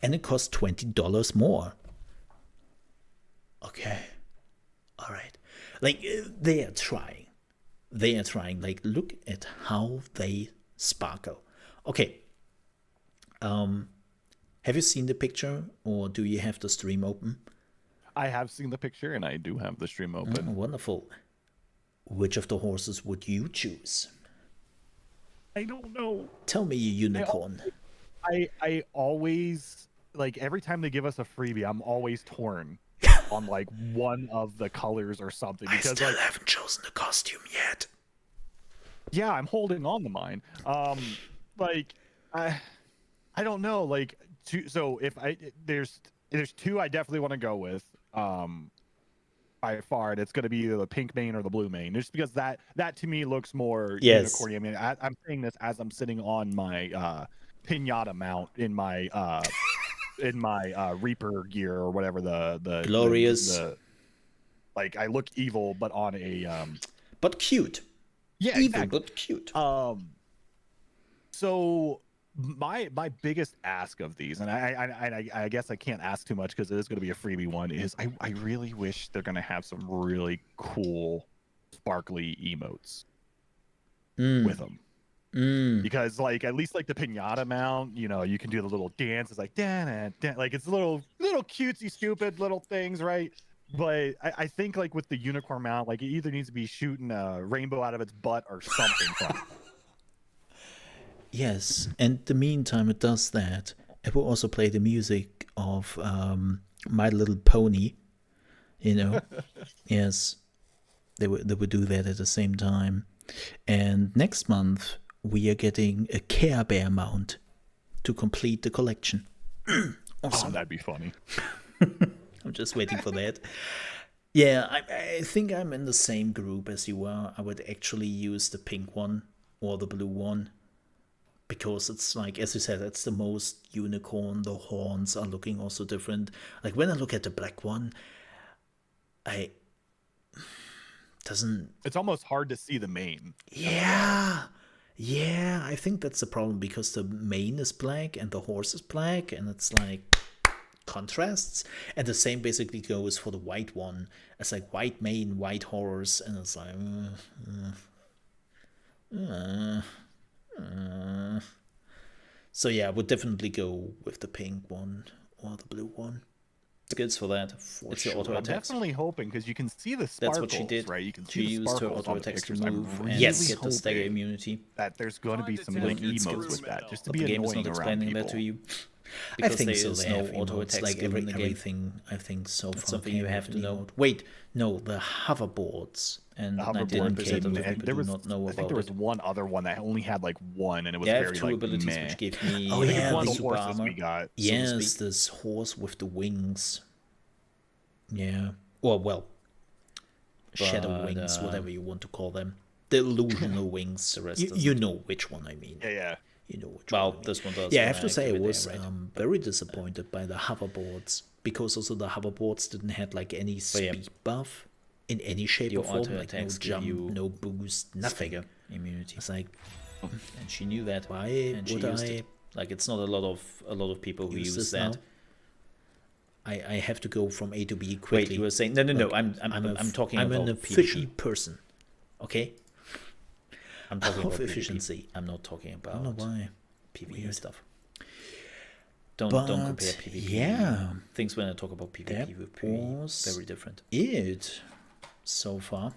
And it costs $20 more. Okay. All right. Like, they are trying. They are trying. Like, look at how they sparkle. Okay. Have you seen the picture, or do you have the stream open? I have seen the picture, and I do have the stream open. Oh, wonderful. Which of the horses would you choose? I don't know. Tell me, you unicorn. I always, like, every time they give us a freebie, I'm always torn on like one of the colors or something, because like, haven't chosen the costume yet. yeah, I'm holding on to mine. Like, I don't know. Like, so if there's 2 I definitely want to go with. By far, and it's going to be either the pink mane or the blue mane, just because that to me looks more unicorny. I mean, I'm saying this as I'm sitting on my pinata mount in my Reaper gear or whatever, the Glorious. Like, I look evil, but on a But cute. yeah, Evil, exactly. but cute. So my biggest ask of these, and I guess I can't ask too much because it is going to be a freebie one, is I really wish they're going to have some really cool sparkly emotes with them. Because, like, at least like the pinata mount, you know, you can do the little dance. It's like dan, like, it's little cutesy stupid little things, right? But I think, like, with the unicorn mount, like, it either needs to be shooting a rainbow out of its butt or something fun. Yes, and the meantime it does that, it will also play the music of My Little Pony, you know. Yes, they would do that at the same time. And next month we are getting a Care Bear mount to complete the collection. Awesome. Oh, that'd be funny. I'm just waiting for that. Yeah, I think I'm in the same group as you are. I would actually use the pink one or the blue one, because it's like, as you said, it's the most unicorn. The horns are looking also different. Like, when I look at the black one, It's almost hard to see the mane. yeah, Yeah, I think that's the problem because the mane is black and the horse is black, and it's like contrasts. And the same basically goes for the white one. It's like white mane, white horse, and it's like. So yeah, I would definitely go with the pink one or the blue one. Skills for that. It's your auto I'm attacks. definitely hoping because you can see the sparkles. That's what she did. Right? You can She see the used her sparkles auto on the attacks to pictures. move I'm and really get the stagger hoping immunity. that there's going to be some You good don't need emotes skills, with that, just to But be the game is annoying not around explaining people. that to you. I Because think there so. is They no have auto emotes, attacks like given in the game. everything. I think so far. something you came have with to an know. emote. Wait, no, the hoverboards. And The 99% hoverboard of the came, people and there do was, not know I think about there was it. one other one that only had like one, and it was Yeah, I very have two like abilities meh. which gave me Oh, I think yeah, it's one of the the super horses armor. we got. Yes, speak. this horse with the wings. Yeah. Or, well, shadow But, wings, whatever you want to call them. The illusional wings. The rest You doesn't. know which one I mean. Yeah. You know which Well, one I mean. this one does. Yeah, I when have to say I activate was it, right? very disappointed by the hoverboards because also the hoverboards didn't have like any yeah. speed buff in any shape Your or form, auto like no attacks give jump, you no boost, nothing. Stagger immunity. It's like, And she knew that. why And she would used I it. Like, it's not a lot of people who use use this that. now? I have to go from A to B Wait, quickly. you were saying no. Look, I'm talking I'm about an efficient PvP. person. Okay, I'm talking of about efficiency. PvP. I'm not talking I don't about know why. PvE Weird. stuff. Don't But, compare PvP. yeah. Things when I talk about PvP That with PvE was very different. it so far.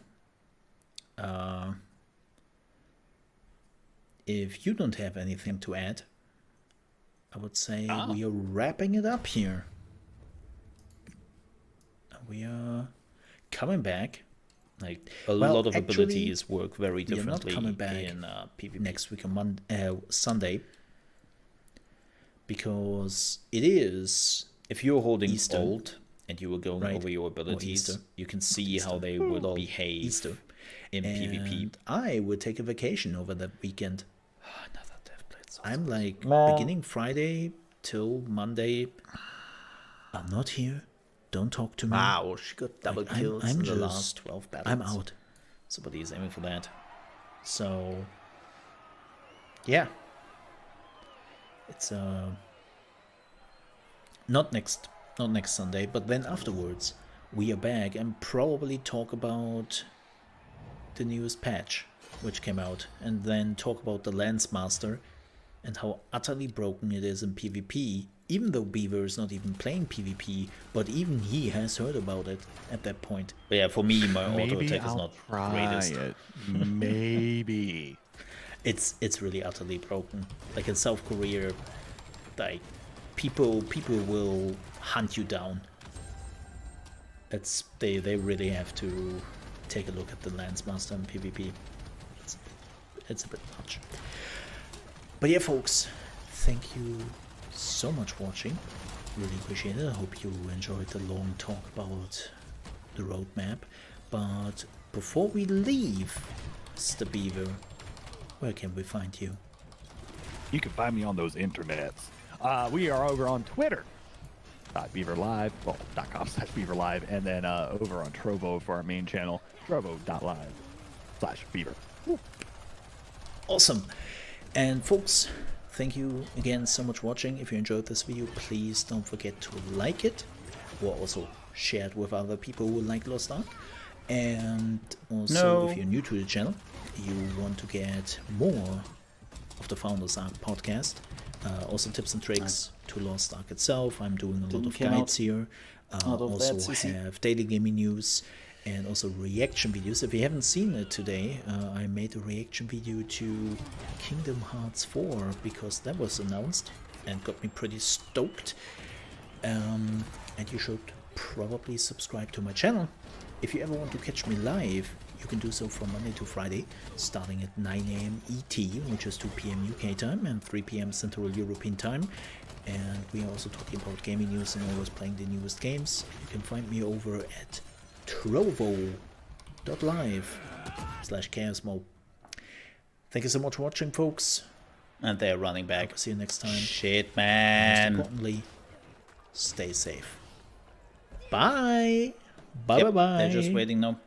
If you don't have anything to add, I would say we are wrapping it up here. We are coming back Like Well, lot of actually, abilities work very we are not differently coming back in PvP. next week on Sunday, because it is If you're holding Easter. Alt and you were going Right. over your abilities, Easter. you can see Easter. how they will behave Easter. in PvP. And I would take a vacation over that weekend. Another Deathblade Souls. I'm like beginning Friday till Monday. I'm not here. Don't talk to me. Wow, she got double Like, I'm- kills I'm in the just- last 12 battles. I'm out. Somebody is aiming for that. So yeah, it's not next Sunday, but then afterwards we are back and probably talk about the newest patch which came out, and then talk about the Lance Master and how utterly broken it is in PvP. Even though Beaver is not even playing PvP, but even he has heard about it at that point. But yeah, for me, my auto Maybe attack is I'll not try greatest. it. Maybe. It's really utterly broken. Like in South Korea, like people will hunt you down. They really have to take a look at the Lance Master in PvP. It's a bit much. But yeah, folks, thank you so much for watching. Really appreciate it. I hope you enjoyed the long talk about the roadmap. But before we leave, Mr. Beaver, where can we find you? You can find me on those internets. We are over on Twitter. .BVR well, .com/BVR, and then over on Trovo for our main channel, trovo.live/Beaver. Awesome. And folks, thank you again so much for watching. If you enjoyed this video, please don't forget to like it, or also share it with other people who like Lost Ark. And also, if you're new to the channel, you want to get more of the Founders Ark podcast, also tips and tricks to Lost Ark itself. I'm doing a lot of guides here. Also have daily gaming news and also reaction videos. If you haven't seen it today, I made a reaction video to Kingdom Hearts 4 because that was announced and got me pretty stoked. And you should probably subscribe to my channel. If you ever want to catch me live, you can do so from Monday to Friday, starting at 9 AM ET, which is 2 PM UK time and 3 PM Central European time. And we are also talking about gaming news and always playing the newest games. You can find me over at trovo.live/ChaosMole. Thank you so much for watching, folks. And they're running back. See you next time. Shit, Most man. importantly, stay safe. Bye. Bye. They're just waiting now.